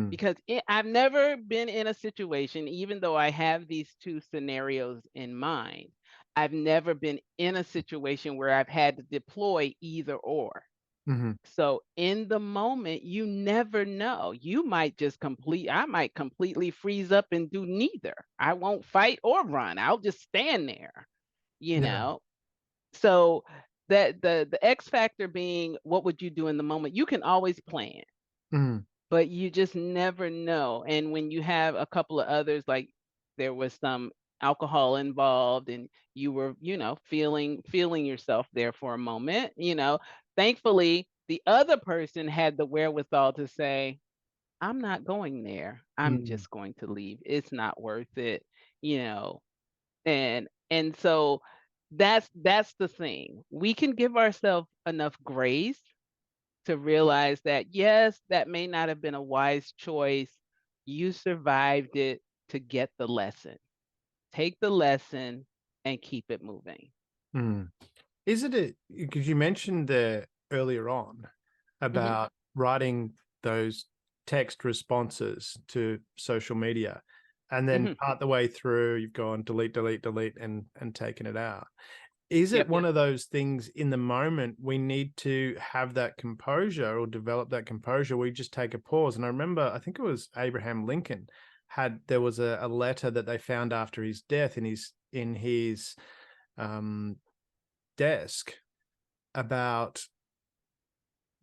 Speaker 1: because I've never been in a situation, even though I have these 2 scenarios in mind, I've never been in a situation where I've had to deploy either or. So in the moment, you never know. I might completely freeze up and do neither. I won't fight or run. I'll just stand there, So that the X factor being, what would you do in the moment? You can always plan, but you just never know. And when you have a couple of others, like there was some alcohol involved and you were, feeling yourself there for a moment, thankfully the other person had the wherewithal to say, I'm not going there. I'm
Speaker 2: Mm,
Speaker 1: just going to leave. It's not worth it, you know. And so that's the thing. We can give ourselves enough grace to realize that yes, that may not have been a wise choice. You survived it to get the lesson. Take the lesson and keep it moving.
Speaker 2: mm. Is it because you mentioned there earlier on
Speaker 1: Mhm,
Speaker 2: about writing those text responses to social media, and then
Speaker 1: mhm.
Speaker 2: part the way through you've gone delete, delete, delete, and taken it out. Is it
Speaker 1: Yep.
Speaker 2: one of those things in the moment we need to have that composure or develop that composure? We just take a pause. And I remember, I think it was Abraham Lincoln there was a letter that they found after his death in his um, desk about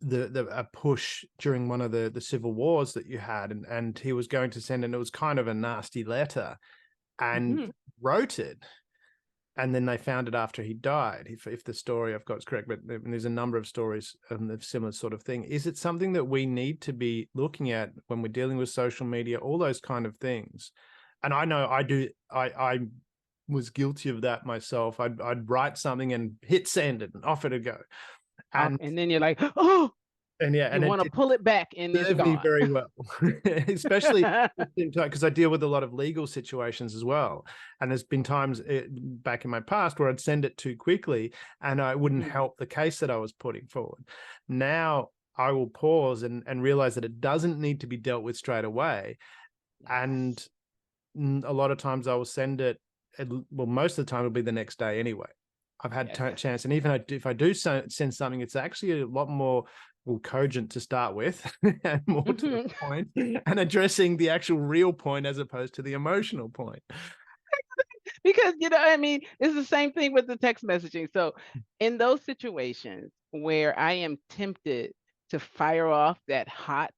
Speaker 2: a push during one of the civil wars that you had, and he was going to send, and it was kind of a nasty letter, and
Speaker 1: Mhm.
Speaker 2: wrote it, and then they found it after he died, if the story I've got is correct. But there's a number of stories of similar sort of thing. Is it something that we need to be looking at when we're dealing with social media, all those kind of things? And I know I do. I was guilty of that myself. I'd write something and hit send it and off it'd go. And
Speaker 1: And then you're like, oh,
Speaker 2: yeah,
Speaker 1: you
Speaker 2: and it
Speaker 1: want to pull it back and it's
Speaker 2: served me
Speaker 1: gone.
Speaker 2: very well, especially because I deal with a lot of legal situations as well. And there's been times back in my past where I'd send it too quickly and I wouldn't
Speaker 1: Mhm.
Speaker 2: help the case that I was putting forward. Now I will pause and realize that it doesn't need to be dealt with straight away. And
Speaker 1: Yes.
Speaker 2: a lot of times I will send it, well, most of the time it'll be the next day anyway. I've had
Speaker 1: Yes.
Speaker 2: chance, and even if I do send something, it's actually a lot more cogent to start with, and more to the
Speaker 1: Mhm.
Speaker 2: point, and addressing the actual real point as opposed to the emotional point.
Speaker 1: Because I mean, it's the same thing with the text messaging. So in those situations where I am tempted to fire off that hot,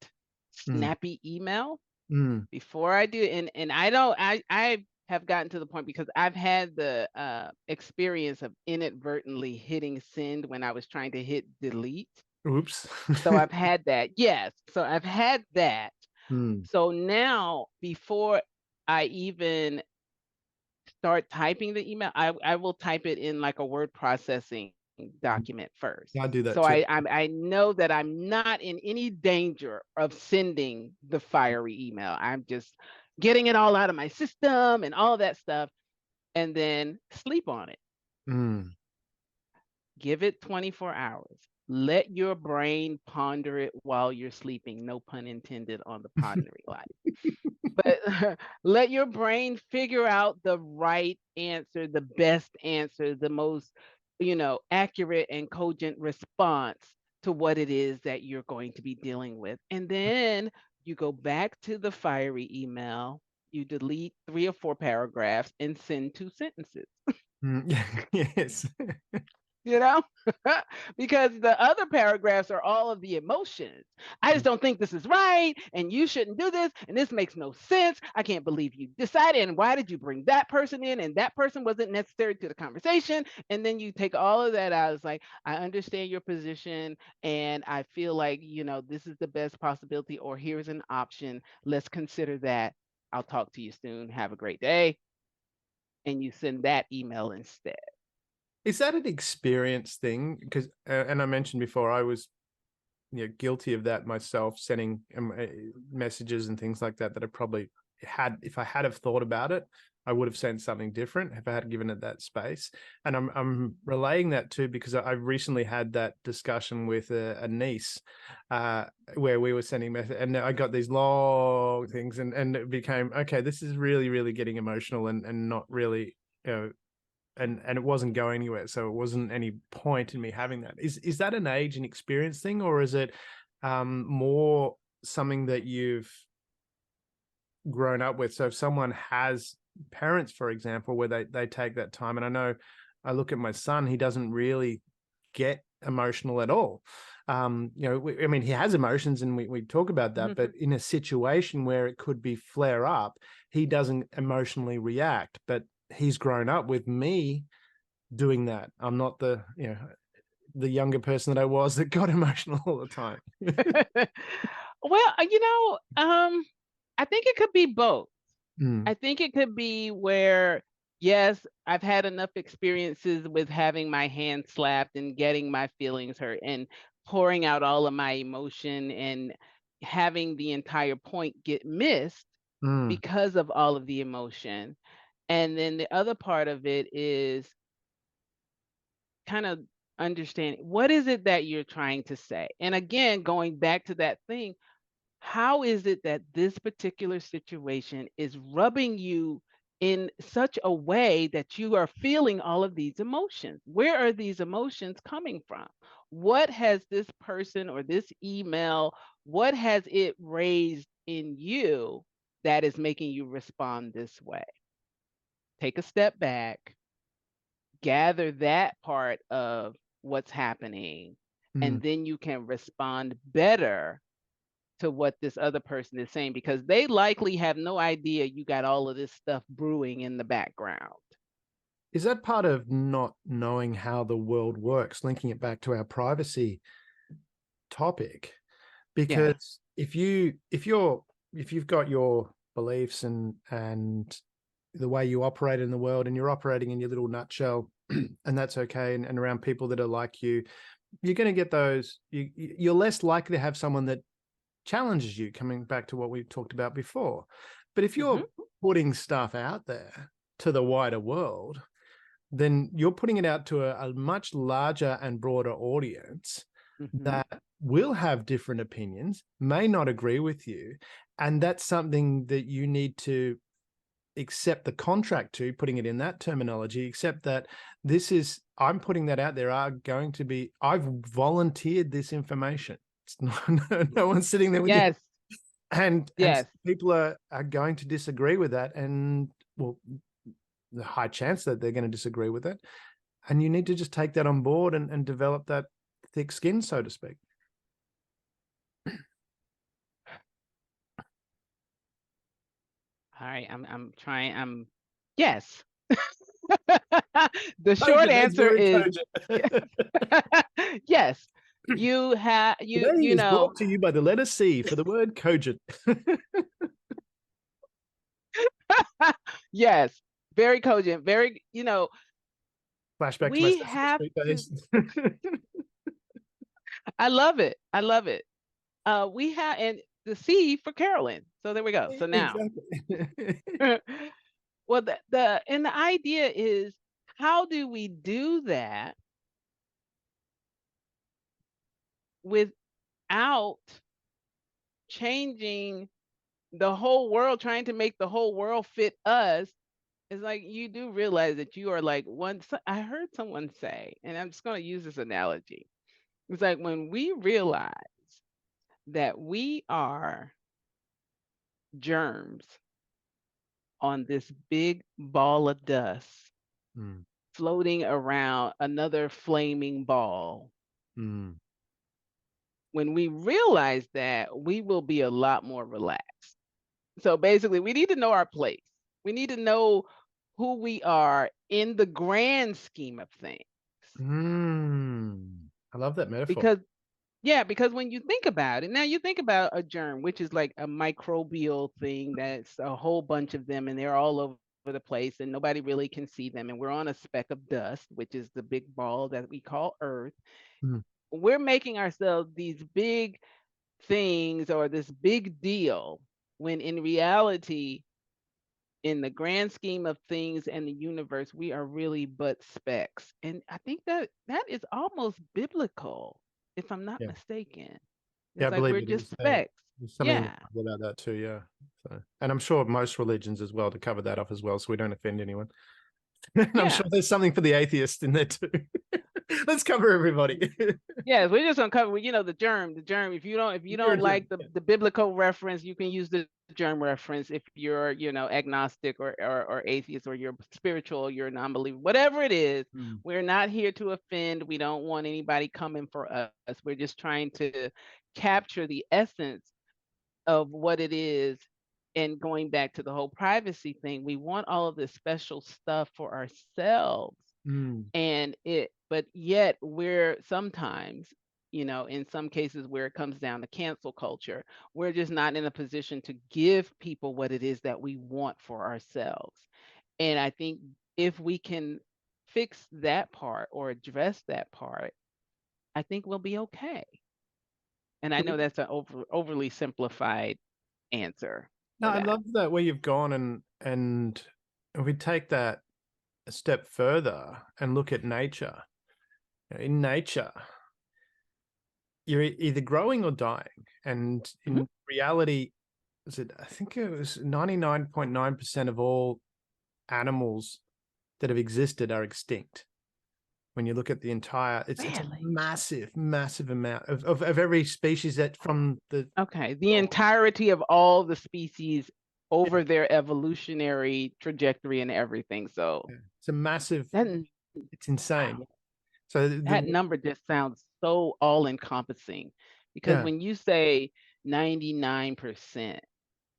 Speaker 2: Mm,
Speaker 1: snappy email
Speaker 2: mm,
Speaker 1: before I do, and I have gotten to the point because I've had the experience of inadvertently hitting send when I was trying to hit delete.
Speaker 2: oops.
Speaker 1: So I've had that. Yes. So I've had that.
Speaker 2: Mm,
Speaker 1: So now before I even start typing the email, I will type it in like a word processing document first.
Speaker 2: I do that
Speaker 1: So
Speaker 2: too.
Speaker 1: I know that I'm not in any danger of sending the fiery email. I'm just getting it all out of my system and all that stuff, and then sleep on it.
Speaker 2: Mm.
Speaker 1: Give it 24 hours. Let your brain ponder it while you're sleeping. No pun intended on the pondering line. But let your brain figure out the right answer, the best answer, the most, accurate and cogent response to what it is that you're going to be dealing with. And then you go back to the fiery email, you delete 3 or 4 paragraphs and send 2 sentences.
Speaker 2: Mm. Yes.
Speaker 1: you know, because the other paragraphs are all of the emotions. I just don't think this is right, and you shouldn't do this, and this makes no sense. I can't believe you decided, and why did you bring that person in, and that person wasn't necessary to the conversation. And then you take all of that out. It's like, I understand your position, and I feel like, this is the best possibility, or here's an option. Let's consider that. I'll talk to you soon. Have a great day. And you send that email instead.
Speaker 2: Is that an experience thing? Because, and I mentioned before, I was guilty of that myself, sending messages and things like that I probably had, if I had have thought about it, I would have sent something different if I had given it that space. And I'm relaying that too because I've recently had that discussion with a niece, where we were sending messages, and I got these long things, and it became, okay, this is really, really getting emotional and not really, and it wasn't going anywhere, so it wasn't any point in me having that. Is that an age and experience thing, or is it more something that you've grown up with? So if someone has parents, for example, where they take that time, and I know I look at my son, he doesn't really get emotional at all. I mean, he has emotions, and we talk about that, but in a situation where it could be flare up, he doesn't emotionally react. But he's grown up with me doing that. I'm not the younger person that I was that got emotional all the time.
Speaker 1: Well, I think it could be both.
Speaker 2: Mm,
Speaker 1: I think it could be where, yes, I've had enough experiences with having my hand slapped and getting my feelings hurt and pouring out all of my emotion and having the entire point get missed
Speaker 2: mm,
Speaker 1: because of all of the emotion. And then the other part of it is kind of understanding what is it that you're trying to say. And again, going back to that thing, how is it that this particular situation is rubbing you in such a way that you are feeling all of these emotions? Where are these emotions coming from? What has this person or this email, what has it raised in you that is making you respond this way? Take a step back, gather that part of what's happening,
Speaker 2: mm.
Speaker 1: and then you can respond better to what this other person is saying, because they likely have no idea you got all of this stuff brewing in the background.
Speaker 2: Is that part of not knowing how the world works, linking it back to our privacy topic?
Speaker 1: Yeah.
Speaker 2: Because if you've got your beliefs and the way you operate in the world, and you're operating in your little nutshell, and that's okay, and around people that are like you, you're going to get those. You're less likely to have someone that challenges you, coming back to what we talked about before. But if you're putting stuff out there to the wider world, then you're putting it out to a much larger and broader audience that will have different opinions, may not agree with you. And that's something that you need to accept the contract to, putting it in that terminology, accept that I'm putting that out there, I've volunteered this information. It's not, no one's sitting there with you. And people are going to disagree with that. And well, the high chance that they're going to disagree with it. And you need to just take that on board and develop that thick skin, so to speak.
Speaker 1: All right, I'm trying. Yes. The short answer is yes. You have
Speaker 2: Today
Speaker 1: you
Speaker 2: is
Speaker 1: know.
Speaker 2: brought to you by the letter C for the word cogent.
Speaker 1: Yes, very cogent, very,
Speaker 2: Flashback to my
Speaker 1: we
Speaker 2: Sesame
Speaker 1: have
Speaker 2: Street
Speaker 1: to.
Speaker 2: days.
Speaker 1: I love it. I love it. We have, and the C for Carolyn. So there we go. So now,
Speaker 2: Exactly.
Speaker 1: well, and the idea is, how do we do that without changing the whole world, trying to make the whole world fit us? It's like, you do realize that you are like I heard someone say, and I'm just going to use this analogy. It's like when we realize that we are germs on this big ball of dust floating around another flaming ball. When we realize that, we will be a lot more relaxed. So basically, we need to know our place. We need to know who we are in the grand scheme of things.
Speaker 2: I love that metaphor.
Speaker 1: Because when you think about it, now you think about a germ, which is like a microbial thing that's a whole bunch of them, and they're all over the place, and nobody really can see them. And we're on a speck of dust, which is the big ball that we call Earth. We're making ourselves these big things or this big deal, when in reality, in the grand scheme of things and the universe, we are really but specks. And I think that is almost biblical, if I'm not mistaken. It's
Speaker 2: I
Speaker 1: like
Speaker 2: believe
Speaker 1: we're
Speaker 2: it
Speaker 1: just
Speaker 2: is.
Speaker 1: specks.
Speaker 2: There's something about that too, yeah. So, and I'm sure most religions as well, to cover that off as well, so we don't offend anyone. And I'm sure there's something for the atheist in there too. Let's cover everybody.
Speaker 1: Yeah, we're just gonna cover, the germ. The germ. If you don't like the biblical reference, you can use the germ reference. If you're, agnostic or atheist, or you're spiritual, you're a non-believer, whatever it is, we're not here to offend. We don't want anybody coming for us. We're just trying to capture the essence of what it is and going back to the whole privacy thing, we want all of this special stuff for ourselves.
Speaker 2: Mm.
Speaker 1: But yet we're sometimes, in some cases where it comes down to cancel culture, we're just not in a position to give people what it is that we want for ourselves. And I think if we can fix that part or address that part, I think we'll be okay. And I know that's an overly simplified answer
Speaker 2: No,
Speaker 1: for
Speaker 2: I
Speaker 1: that.
Speaker 2: love that where you've gone, and if we take that a step further and look at nature. In nature, you're either growing or dying. And
Speaker 1: Mhm.
Speaker 2: in reality, I think it was 99.9% of all animals that have existed are extinct. When you look at the entire, it's a
Speaker 1: Really?
Speaker 2: massive, massive amount of every species that from the,
Speaker 1: Okay. The entirety of all the species
Speaker 2: yeah,
Speaker 1: over their evolutionary trajectory and everything. So
Speaker 2: it's a massive,
Speaker 1: that
Speaker 2: it's insane.
Speaker 1: wow,
Speaker 2: So
Speaker 1: that number just sounds so all encompassing because
Speaker 2: yeah.
Speaker 1: when you say 99%,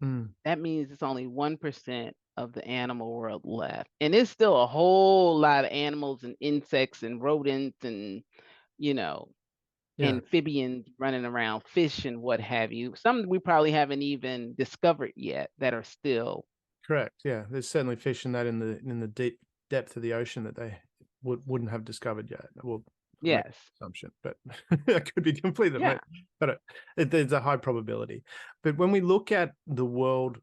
Speaker 2: Mm,
Speaker 1: that means it's only 1% of the animal world left. And it's still a whole lot of animals and insects and rodents and, you know,
Speaker 2: yeah.
Speaker 1: amphibians running around, fish and what have you. Some we probably haven't even discovered yet that are still.
Speaker 2: Correct. Yeah, there's certainly fish in that in the deep depth of the ocean that they wouldn't have discovered yet. Well, I make
Speaker 1: Yes.
Speaker 2: assumption, but that could be completely
Speaker 1: Yeah.
Speaker 2: right. But there's a high probability. But when we look at the world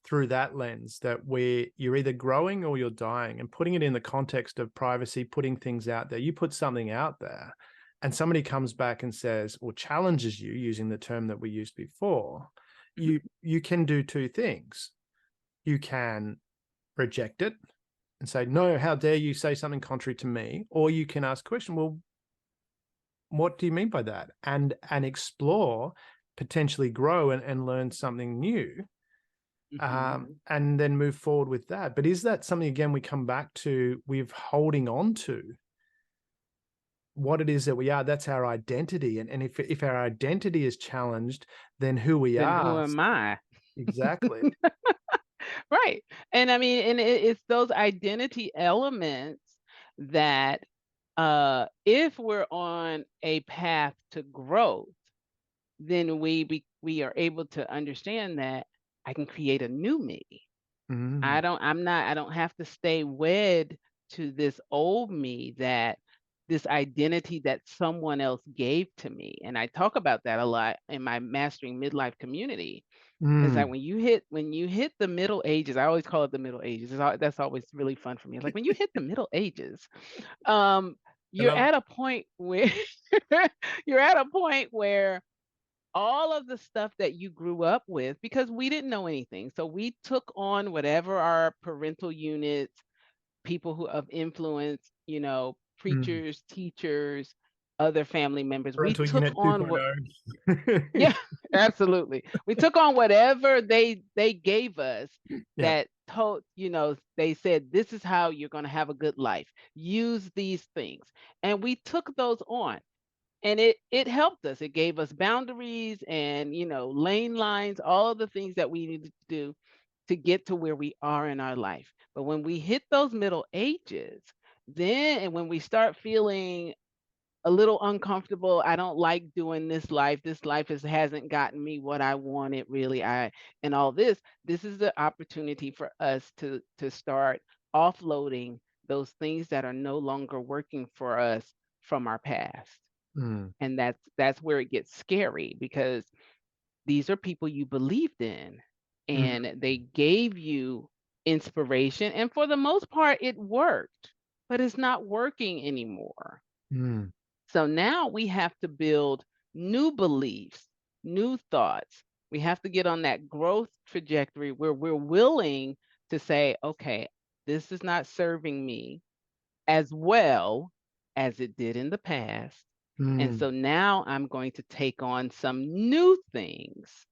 Speaker 2: through that lens, that where you're either growing or you're dying, and putting it in the context of privacy, putting things out there, you put something out there, and somebody comes back and says or challenges you using the term that we used before,
Speaker 1: Mhm.
Speaker 2: you can do two things. You can reject it and say, no, how dare you say something contrary to me? Or you can ask a question, well, what do you mean by that? And explore, potentially grow and learn something new,
Speaker 1: Mhm.
Speaker 2: and then move forward with that. But is that something, again, we come back to, we're holding on to what it is that we are? That's our identity. And if our identity is challenged, then who we
Speaker 1: Then who
Speaker 2: are.
Speaker 1: am I?
Speaker 2: Exactly.
Speaker 1: Right. And I mean, and it's those identity elements that if we're on a path to growth, then we are able to understand that I can create a new me.
Speaker 2: Mm,
Speaker 1: I don't have to stay wed to this old me, that this identity that someone else gave to me. And I talk about that a lot in my Mastering Midlife community. It's like
Speaker 2: mm.
Speaker 1: when you hit the middle ages, I always call it the middle ages. That's always really fun for me. It's like when you hit the middle ages, um,
Speaker 2: I
Speaker 1: you're
Speaker 2: love.
Speaker 1: at a point where you're at a point where all of the stuff that you grew up with, because we didn't know anything. So we took on whatever our parental units, people who of influence,
Speaker 2: Mm.
Speaker 1: preachers, teachers, other family members. We
Speaker 2: Parental
Speaker 1: took
Speaker 2: Unit
Speaker 1: on what
Speaker 2: 2.0.
Speaker 1: yeah, absolutely. We took on whatever they gave us
Speaker 2: Yeah.
Speaker 1: that told, they said this is how you're going to have a good life. Use these things. And we took those on. And it helped us. It gave us boundaries and, lane lines, all of the things that we needed to do to get to where we are in our life. But when we hit those middle ages, then and when we start feeling a little uncomfortable, I don't like doing this life. This life hasn't gotten me what I wanted really. And all this is the opportunity for us to start offloading those things that are no longer working for us from our past.
Speaker 2: Mm,
Speaker 1: And that's where it gets scary because these are people you believed in
Speaker 2: mm,
Speaker 1: and they gave you inspiration. And for the most part, it worked, but it's not working anymore.
Speaker 2: mm,
Speaker 1: So now we have to build new beliefs, new thoughts. We have to get on that growth trajectory where we're willing to say, okay, this is not serving me as well as it did in the past. And
Speaker 2: mm,
Speaker 1: so now I'm going to take on some new things.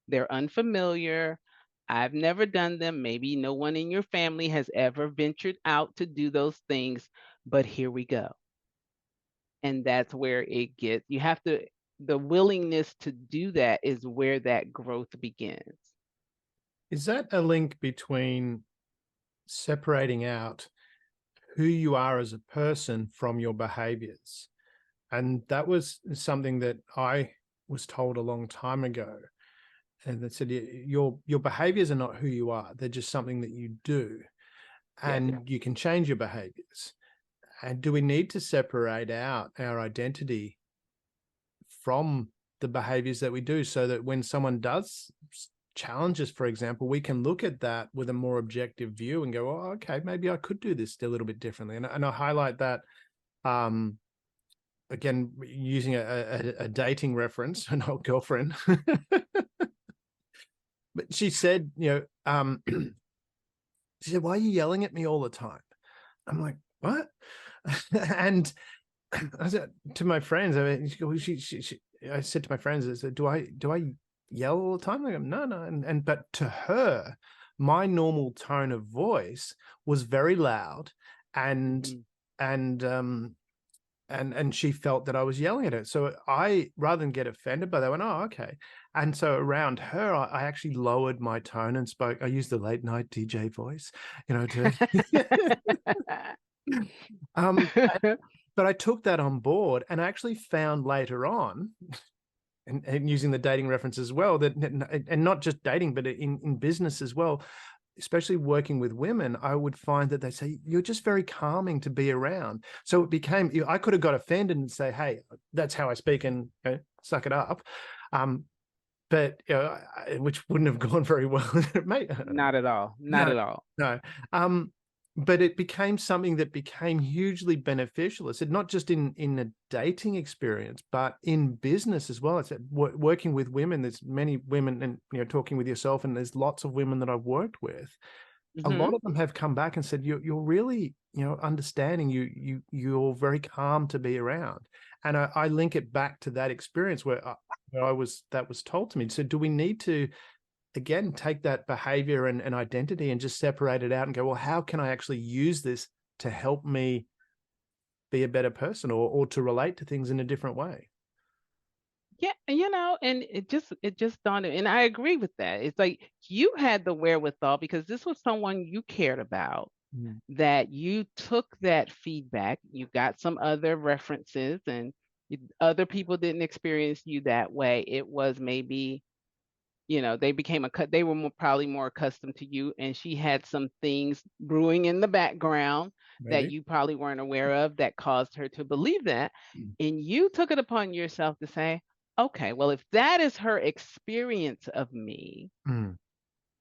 Speaker 1: They're unfamiliar. I've never done them. Maybe no one in your family has ever ventured out to do those things, but here we go. And that's where it gets, you have to, the willingness to do that is where that growth begins.
Speaker 2: Is that a link between separating out who you are as a person from your behaviors? And that was something that I was told a long time ago. And that said, your behaviors are not who you are. They're just something that you do.
Speaker 1: Yes.
Speaker 2: And you can change your behaviors. And do we need to separate out our identity from the behaviors that we do, so that when someone does challenge us, for example, we can look at that with a more objective view and go, oh, okay, maybe I could do this a little bit differently. And I highlight that, again, using a dating reference, an old girlfriend. But she said, she said, why are you yelling at me all the time? I'm like, what? And I said to my friends, I mean, I said to my friends, I said, do I yell all the time? They go, no. But to her, my normal tone of voice was very loud, and she felt that I was yelling at her. So I, rather than get offended by that, went, oh, okay. And so around her, I actually lowered my tone and spoke. I used the late night DJ voice, to. But I took that on board, and I actually found later on, and using the dating reference as well, that, and not just dating, but in business as well, especially working with women, I would find that they say, you're just very calming to be around. So it became, I could have got offended and say, hey, that's how I speak, and suck it up. But which wouldn't have gone very well.
Speaker 1: Not at all. Not at all.
Speaker 2: No. But it became something that became hugely beneficial. I said, not just in a dating experience, but in business as well. I said, working with women, there's many women, and talking with yourself, and there's lots of women that I've worked with. A lot of them have come back and said, you're really, understanding, you're very calm to be around. And I link it back to that experience where that was told to me. So do we need to, again, take that behavior and identity and just separate it out and go, well, how can I actually use this to help me be a better person, or to relate to things in a different way?
Speaker 1: Yeah, and it just dawned on me, and I agree with that. It's like you had the wherewithal, because this was someone you cared about, that you took that feedback, you got some other references, and other people didn't experience you that way. It was maybe, they were probably more accustomed to you, and she had some things brewing in the background that you probably weren't aware of that caused her to believe that. And you took it upon yourself to say, okay, well, if that is her experience of me,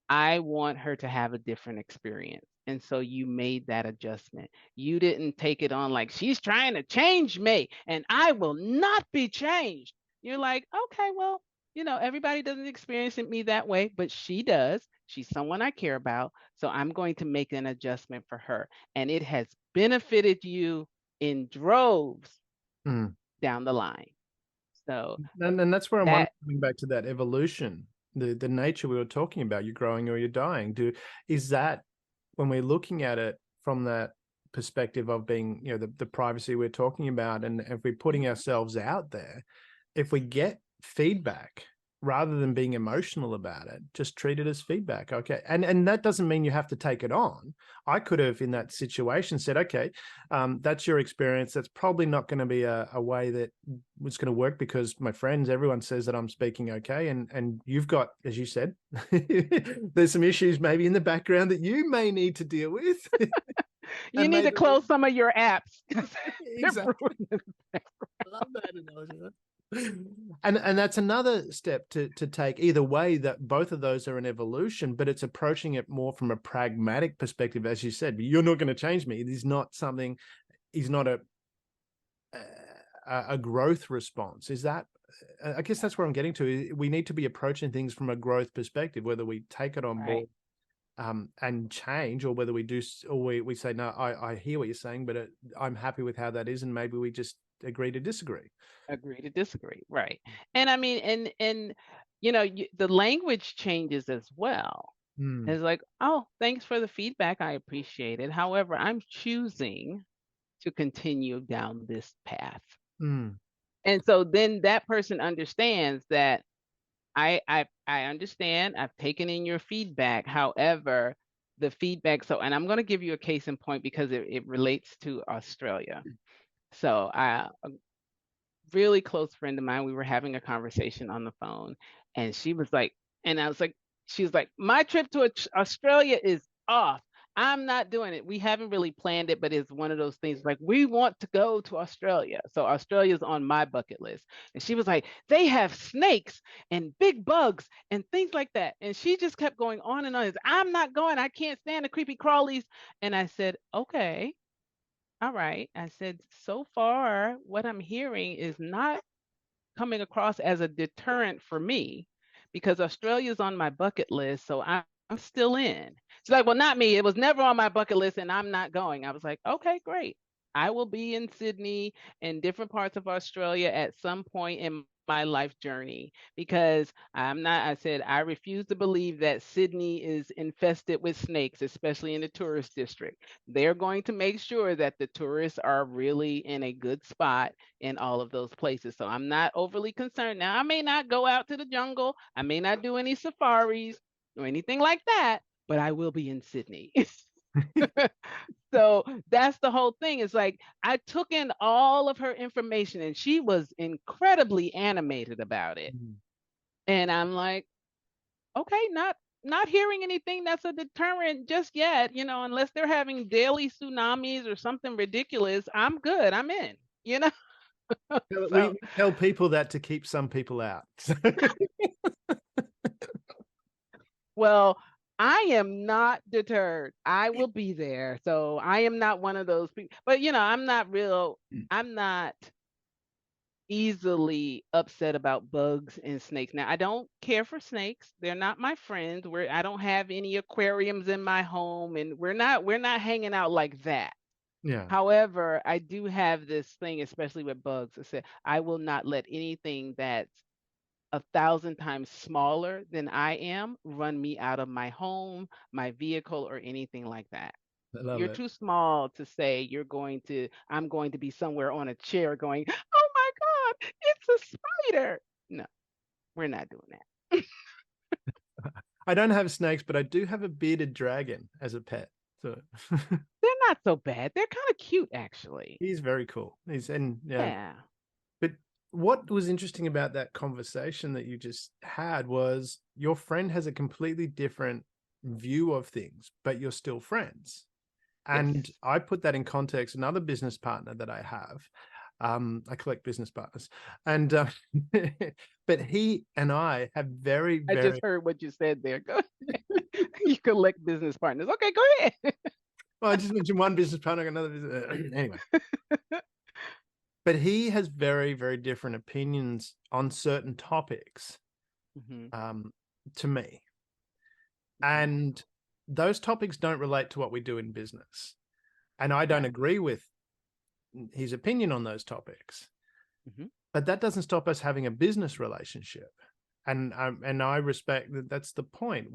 Speaker 1: I want her to have a different experience. And so you made that adjustment. You didn't take it on like, she's trying to change me and I will not be changed. You're like, okay, well, everybody doesn't experience me that way, but she does. She's someone I care about. So I'm going to make an adjustment for her. And it has benefited you in droves down the line. So,
Speaker 2: and that's where I'm coming back to that evolution, the nature we were talking about, you're growing or you're dying. Is that, when we're looking at it from that perspective of being, the privacy we're talking about, and if we're putting ourselves out there, if we get feedback, rather than being emotional about it, just treat it as feedback. Okay. And that doesn't mean you have to take it on. I could have, in that situation, said, okay, that's your experience. That's probably not going to be a way that was going to work, because my friends, everyone says that I'm speaking okay. And you've got, as you said, there's some issues maybe in the background that you may need to deal with.
Speaker 1: You need to close some of your apps.
Speaker 2: Exactly. I love that analogy. And that's another step to take. Either way, that both of those are an evolution, but it's approaching it more from a pragmatic perspective. As you said, you're not going to change me. It is not something, is not a growth response. Is that, I guess that's where I'm getting to. We need to be approaching things from a growth perspective, whether we take it on board and change, or whether we do, or we say, no, I hear what you're saying, but I'm happy with how that is, and maybe we just agree to disagree.
Speaker 1: Right. And I mean, and the language changes as well. It's like, oh, thanks for the feedback, I appreciate it, however, I'm choosing to continue down this path. And so then that person understands that I I understand. I've taken in your feedback. However, the feedback, so, and I'm going to give you a case in point because it relates to Australia. So a really close friend of mine, we were having a conversation on the phone, and she was like, and I was like, she was like, my trip to Australia is off. I'm not doing it. We haven't really planned it, but it's one of those things like we want to go to Australia. So Australia's on my bucket list. And she was like, they have snakes and big bugs and things like that. And she just kept going on and on. I'm not going. I can't stand the creepy crawlies. And I said, okay, all right. I said, so far, what I'm hearing is not coming across as a deterrent for me because Australia's on my bucket list. So I'm still in. She's like, well, not me. It was never on my bucket list and I'm not going. I was like, okay, great. I will be in Sydney and different parts of Australia at some point in my life journey because I said, I refuse to believe that Sydney is infested with snakes, especially in the tourist district. They're going to make sure that the tourists are really in a good spot in all of those places. So I'm not overly concerned. Now, I may not go out to the jungle, I may not do any safaris or anything like that, but I will be in Sydney. So that's the whole thing. It's like I took in all of her information and she was incredibly animated about it. And I'm like, okay, not hearing anything that's a deterrent just yet, unless they're having daily tsunamis or something ridiculous, I'm good. I'm in,
Speaker 2: We tell people that to keep some people out.
Speaker 1: Well, I am not deterred. I will be there. So I am not one of those people. But I'm not easily upset about bugs and snakes. Now, I don't care for snakes. They're not my friends. I don't have any aquariums in my home and we're not hanging out like that.
Speaker 2: Yeah.
Speaker 1: However, I do have this thing, especially with bugs. I said, I will not let anything that's 1,000 times smaller than I am run me out of my home, my vehicle, or anything like that.
Speaker 2: I love
Speaker 1: You're
Speaker 2: it.
Speaker 1: too small to say I'm going to be somewhere on a chair going, oh my God, it's a spider. No, we're not doing that.
Speaker 2: I don't have snakes, but I do have a bearded dragon as a pet. So
Speaker 1: They're not so bad. They're kind of cute, actually.
Speaker 2: he's very cool.
Speaker 1: Yeah.
Speaker 2: But what was interesting about that conversation that you just had was your friend has a completely different view of things, but you're still friends. And
Speaker 1: Yes.
Speaker 2: I put that in context. Another business partner that I have, I collect business partners, and but he and I have very,
Speaker 1: I
Speaker 2: very.
Speaker 1: just heard what you said there. Go ahead. You collect business partners. Okay, go ahead.
Speaker 2: Well, I just mentioned one business partner, another business. Anyway. But he has very, very different opinions on certain topics to me. And those topics don't relate to what we do in business. And I don't agree with his opinion on those topics. But that doesn't stop us having a business relationship. And I respect that. That's the point.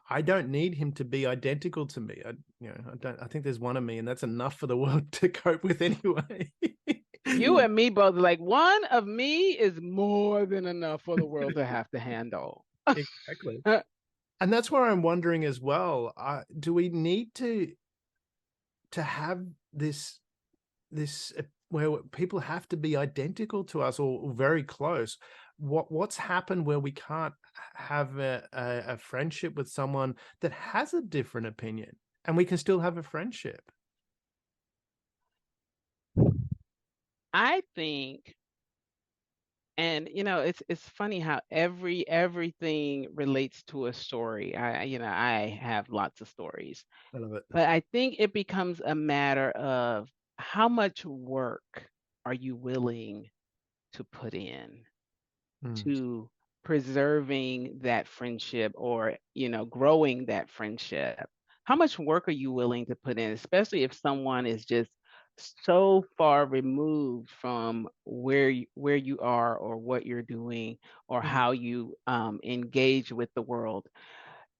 Speaker 2: I don't need him to be identical to me. I think there's one of me, and that's enough for the world to cope with anyway.
Speaker 1: You and me both, like one of me is more than enough for the world to have to handle.
Speaker 2: Exactly. And that's where I'm wondering as well, do we need to have this where people have to be identical to us or very close? What's happened where we can't have a friendship with someone that has a different opinion and we can still have a friendship?
Speaker 1: I think, and it's funny how everything relates to a story. I have lots of stories,
Speaker 2: I love it.
Speaker 1: but I think it becomes a matter of how much work are you willing to put in to preserving that friendship or growing that friendship. How much work are you willing to put in, especially if someone is just so far removed from where you are or what you're doing or how you engage with the world?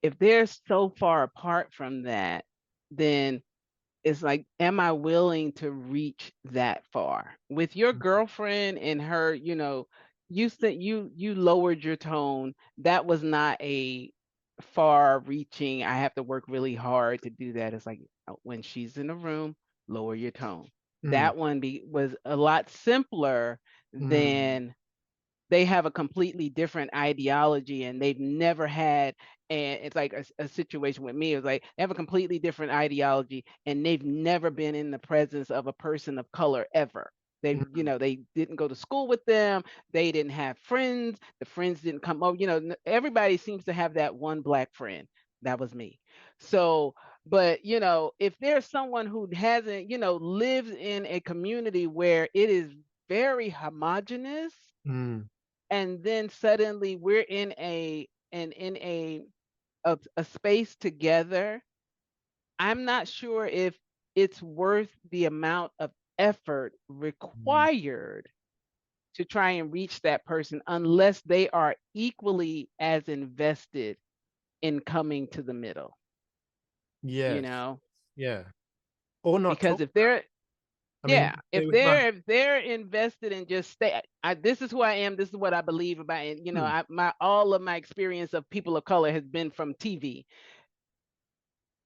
Speaker 1: If they're so far apart from that, then it's like, am I willing to reach that far with your girlfriend and her, you said you lowered your tone. That was not a far reaching, I have to work really hard to do that. It's like when she's in a room, lower your tone.
Speaker 2: Mm,
Speaker 1: That one was a lot simpler
Speaker 2: mm,
Speaker 1: than they have a completely different ideology and they've never had, and it's like a situation with me. It was like they have a completely different ideology and they've never been in the presence of a person of color ever. They, you
Speaker 2: mm,
Speaker 1: know, they didn't go to school with them. They didn't have friends. The friends didn't come over. You know, everybody seems to have that one black friend. That was me. So, but you know, if there's someone who hasn't, you know, lives in a community where it is very homogenous,
Speaker 2: mm.
Speaker 1: and then suddenly we're in a space together, I'm not sure if it's worth the amount of effort
Speaker 2: Mm.
Speaker 1: required to try and reach that person unless they are equally as invested in coming to the middle, you
Speaker 2: Yes.
Speaker 1: know.
Speaker 2: Yeah. Or not
Speaker 1: Because
Speaker 2: talk
Speaker 1: if
Speaker 2: about
Speaker 1: they're,
Speaker 2: it. I mean,
Speaker 1: yeah, if
Speaker 2: it might,
Speaker 1: they're invested in just stay, this is who I am, this is what I believe about, and you know,
Speaker 2: mm,
Speaker 1: my all of my experience of people of color has been from TV.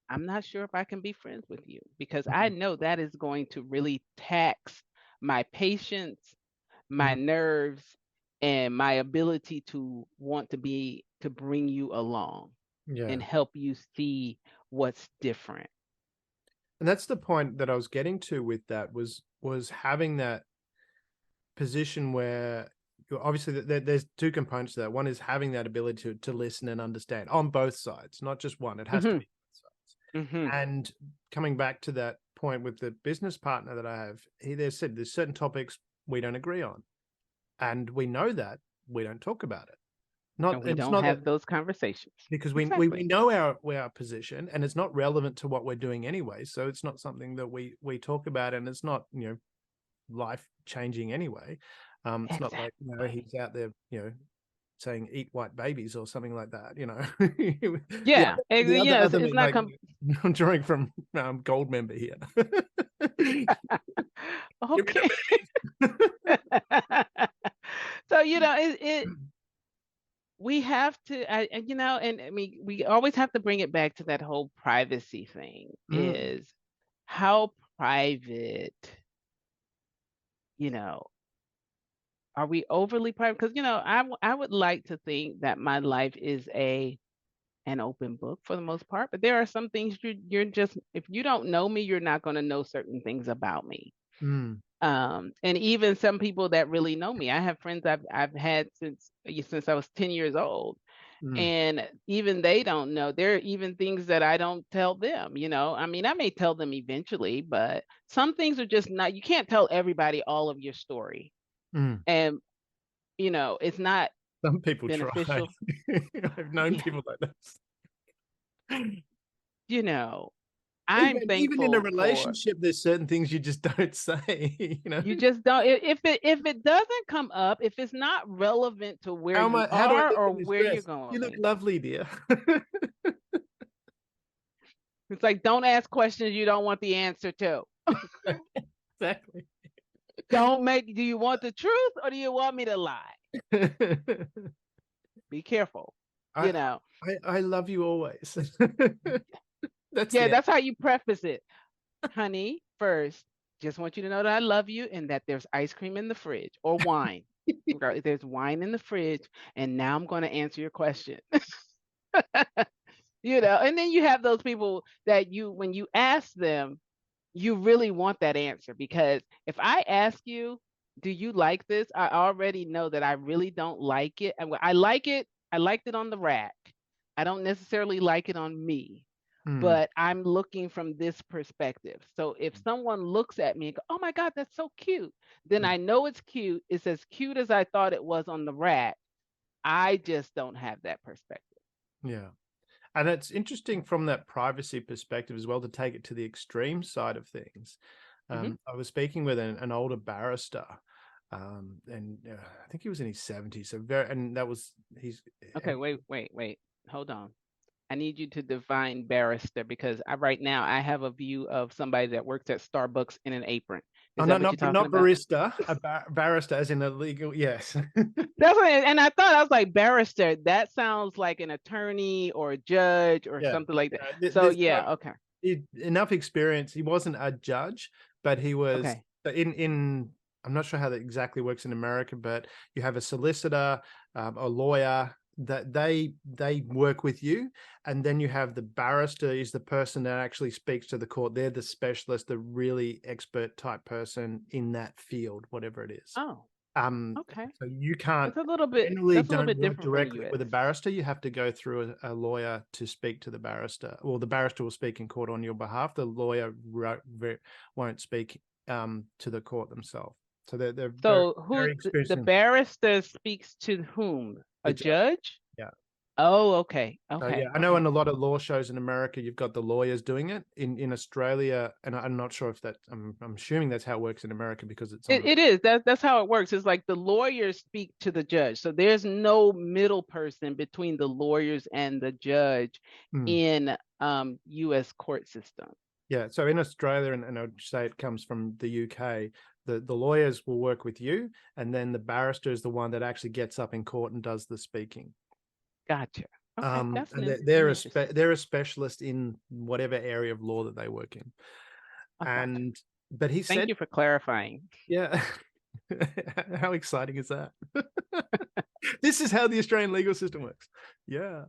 Speaker 1: I'm not sure if I can be friends with you because I
Speaker 2: mm,
Speaker 1: know that is going to really tax my patience, my
Speaker 2: mm,
Speaker 1: nerves, and my ability to want to bring you along
Speaker 2: yeah.
Speaker 1: and help you see what's different.
Speaker 2: And that's the point that I was getting to with that was having that position where obviously there's two components to that. One is having that ability to listen and understand on both sides, not just one. It has to
Speaker 1: Hmm.
Speaker 2: be both sides.
Speaker 1: Hmm.
Speaker 2: And coming back to that point with the business partner that I have, he there said there's certain topics we don't agree on, and we know that we don't talk about it.
Speaker 1: And
Speaker 2: Not
Speaker 1: we
Speaker 2: it's
Speaker 1: don't
Speaker 2: not that
Speaker 1: have those conversations.
Speaker 2: because we
Speaker 1: Exactly.
Speaker 2: know our position and it's not relevant to what we're doing anyway. So it's not something that we talk about, and it's not life changing anyway. It's not like
Speaker 1: Exactly.
Speaker 2: he's out there saying eat white babies or something like that. The
Speaker 1: Yeah. Yeah.
Speaker 2: other
Speaker 1: It's
Speaker 2: me,
Speaker 1: not
Speaker 2: like I'm drawing from Gold Member here. Give me
Speaker 1: okay.
Speaker 2: the babies.
Speaker 1: So you know, we have to, you know, and I mean, we always have to bring it back to that whole privacy thing.
Speaker 2: Mm,
Speaker 1: Is how private, you know, are we overly private? Because you know, I would like to think that my life is an open book for the most part, but there are some things you're just, if you don't know me, you're not going to know certain things about me.
Speaker 2: mm,
Speaker 1: And even some people that really know me, I have friends I've had since I was 10 years old,
Speaker 2: mm,
Speaker 1: and even they don't know. There are even things that I don't tell them, you know. I mean, I may tell them eventually, but some things are just not, you can't tell everybody all of your story.
Speaker 2: mm.
Speaker 1: And you know, it's not
Speaker 2: Some people try.
Speaker 1: beneficial.
Speaker 2: I've known
Speaker 1: Yeah,
Speaker 2: people like that.
Speaker 1: you know, I'm
Speaker 2: Even in a
Speaker 1: thankful for,
Speaker 2: relationship, there's certain things you just don't say.
Speaker 1: you just don't, if it doesn't come up, if it's not relevant to where
Speaker 2: How am
Speaker 1: you
Speaker 2: I? How do I
Speaker 1: are
Speaker 2: look
Speaker 1: or
Speaker 2: in this
Speaker 1: where you're
Speaker 2: dress? You look
Speaker 1: going.
Speaker 2: lovely, dear.
Speaker 1: It's like don't ask questions you don't want the answer to.
Speaker 2: Exactly.
Speaker 1: Don't make, do you want the truth or do you want me to lie? Be careful,
Speaker 2: I,
Speaker 1: you know.
Speaker 2: I love you always. That's
Speaker 1: Yeah,
Speaker 2: the
Speaker 1: that's how you preface it. Honey, first, just want you to know that I love you and that there's ice cream in the fridge or wine. There's wine in the fridge, and now I'm going to answer your question. You know, and then you have those people that when you ask them, you really want that answer because if I ask you, do you like this? I already know that I really don't like it. And I like it. I liked it on the rack. I don't necessarily like it on me,
Speaker 2: Mm,
Speaker 1: but I'm looking from this perspective. So if someone looks at me and go, "Oh my God, that's so cute," then
Speaker 2: mm,
Speaker 1: I know it's cute. It's as cute as I thought it was on the rack. I just don't have that perspective.
Speaker 2: yeah. And it's interesting from that privacy perspective as well to take it to the extreme side of things.
Speaker 1: Hmm.
Speaker 2: I was speaking with an older barrister, and I think he was in his 70s. So and that was
Speaker 1: Okay, wait. Hold on. I need you to define barrister because right now I have a view of somebody that works at Starbucks in an apron. Is
Speaker 2: no,
Speaker 1: that what you're talking
Speaker 2: not
Speaker 1: about?
Speaker 2: barista, barrister as in a legal, yes.
Speaker 1: That's what, and I thought, I was like, barrister. That sounds like an attorney or a judge or
Speaker 2: Yeah.
Speaker 1: something like that. So
Speaker 2: There's
Speaker 1: yeah, okay,
Speaker 2: enough experience. He wasn't a judge, but he was
Speaker 1: okay.
Speaker 2: in I'm not sure how that exactly works in America, but you have a solicitor, a lawyer that they work with you, and then you have the barrister is the person that actually speaks to the court. They're the specialist, the really expert type person in that field, whatever it is.
Speaker 1: Oh, okay.
Speaker 2: So you can't generally
Speaker 1: That's a little
Speaker 2: don't
Speaker 1: bit
Speaker 2: work
Speaker 1: different from the
Speaker 2: directly
Speaker 1: U.S.
Speaker 2: with a barrister. You have to go through a lawyer to speak to the barrister. Well, the barrister will speak in court on your behalf. The lawyer won't speak to the court themselves. So they're very,
Speaker 1: So who
Speaker 2: very experienced
Speaker 1: the
Speaker 2: in
Speaker 1: barrister speaks to whom?
Speaker 2: the
Speaker 1: A
Speaker 2: judge.
Speaker 1: judge?
Speaker 2: Yeah.
Speaker 1: Oh, okay,
Speaker 2: So yeah,
Speaker 1: okay,
Speaker 2: I know
Speaker 1: okay.
Speaker 2: in a lot of law shows in America, you've got the lawyers doing it. In Australia, and I'm not sure if that I'm assuming that's how it works in America because it's on
Speaker 1: It is. That's how it works. It's like the lawyers speak to the judge. So there's no middle person between the lawyers and the judge
Speaker 2: the.
Speaker 1: in U.S. court system.
Speaker 2: Yeah, so in Australia, and I'd say it comes from the UK, the lawyers will work with you, and then the barrister is the one that actually gets up in court and does the speaking.
Speaker 1: Gotcha. Okay, that's
Speaker 2: And
Speaker 1: interesting.
Speaker 2: they're a specialist in whatever area of law that they work in.
Speaker 1: Okay.
Speaker 2: But he
Speaker 1: Thank
Speaker 2: said,
Speaker 1: you for clarifying.
Speaker 2: yeah, how exciting is that? This is how the Australian legal system works. Yeah.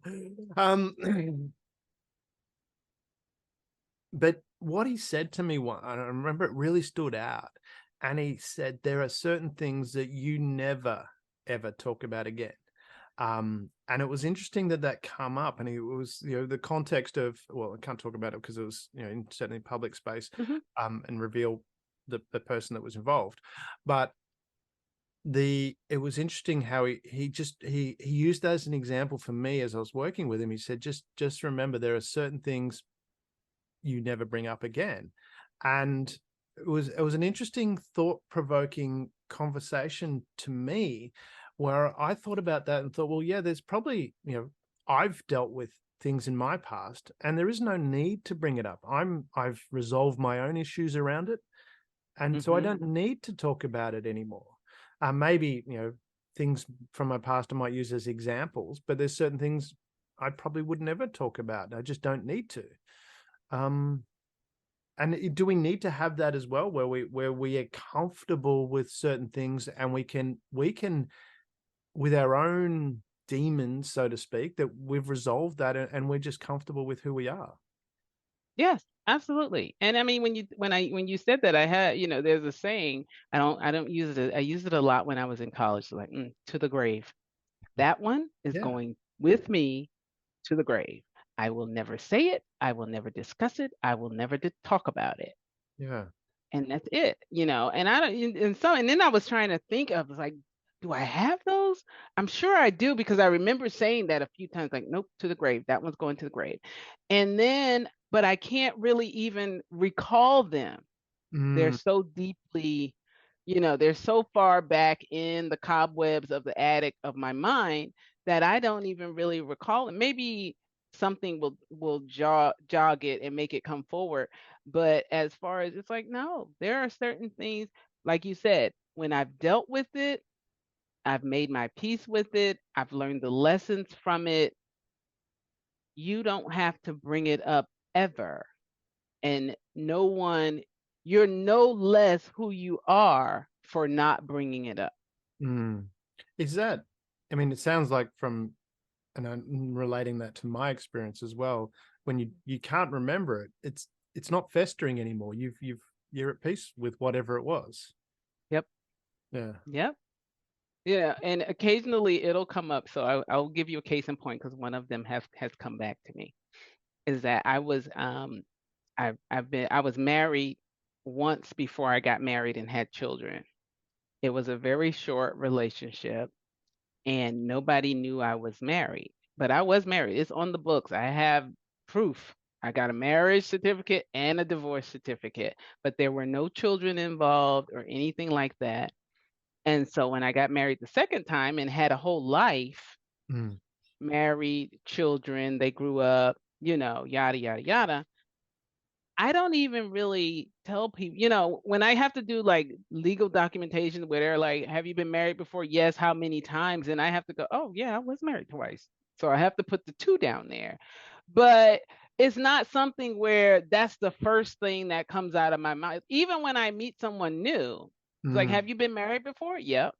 Speaker 2: But what he said to me, I remember it really stood out. And he said, there are certain things that you never, ever talk about again. And it was interesting that come up, and it was, the context of, well, I can't talk about it because it was, in certainly public space,
Speaker 1: Mhm.
Speaker 2: and reveal the person that was involved. But it was interesting how he used that as an example for me as I was working with him. He said, just remember, there are certain things you never bring up again. And it was an interesting, thought-provoking conversation to me, where I thought about that and thought, well, yeah, there's probably, I've dealt with things in my past and there is no need to bring it up. I've resolved my own issues around it. And so I don't need to talk about it anymore. Maybe, things from my past I might use as examples, but there's certain things I probably would never talk about. I just don't need to. And do we need to have that as well, where we are comfortable with certain things, and we can with our own demons, so to speak, that we've resolved that, and we're just comfortable with who we are.
Speaker 1: Yes, absolutely. And I mean, when you said that, I had, there's a saying. I don't use it. I used it a lot when I was in college. Like, to the grave. That one is
Speaker 2: Yeah.
Speaker 1: going with me to the grave. I will never say it. I will never discuss it. I will never talk about it.
Speaker 2: Yeah.
Speaker 1: And that's it, And I don't. And then I was trying to think of, like, do I have those? I'm sure I do, because I remember saying that a few times. Like, nope, to the grave. That one's going to the grave. And then, but I can't really even recall them. They're so deeply, they're so far back in the cobwebs of the attic of my mind that I don't even really recall it. Maybe something will jog it and make it come forward. But as far as, it's like, no, there are certain things, like you said, when I've dealt with it, I've made my peace with it, I've learned the lessons from it. You don't have to bring it up ever. And you're no less who you are for not bringing it up.
Speaker 2: Is that, I mean, it sounds like and I'm relating that to my experience as well. When you can't remember it, it's not festering anymore. You're at peace with whatever it was.
Speaker 1: Yep.
Speaker 2: Yeah.
Speaker 1: Yep. Yeah. And occasionally it'll come up. So I'll give you a case in point, because one of them has come back to me. Is that I was I was married once before I got married and had children. It was a very short relationship, and nobody knew I was married, but I was married. It's on the books. I have proof. I got a marriage certificate and a divorce certificate, but there were no children involved or anything like that. And so when I got married the second time and had a whole life, married, children, they grew up, yada, yada, yada. I don't even really tell people, when I have to do like legal documentation where they're like, have you been married before? Yes, how many times? And I have to go, oh, yeah, I was married twice. So I have to put the 2 down there. But it's not something where that's the first thing that comes out of my mouth. Even when I meet someone new, it's like, have you been married before? Yep.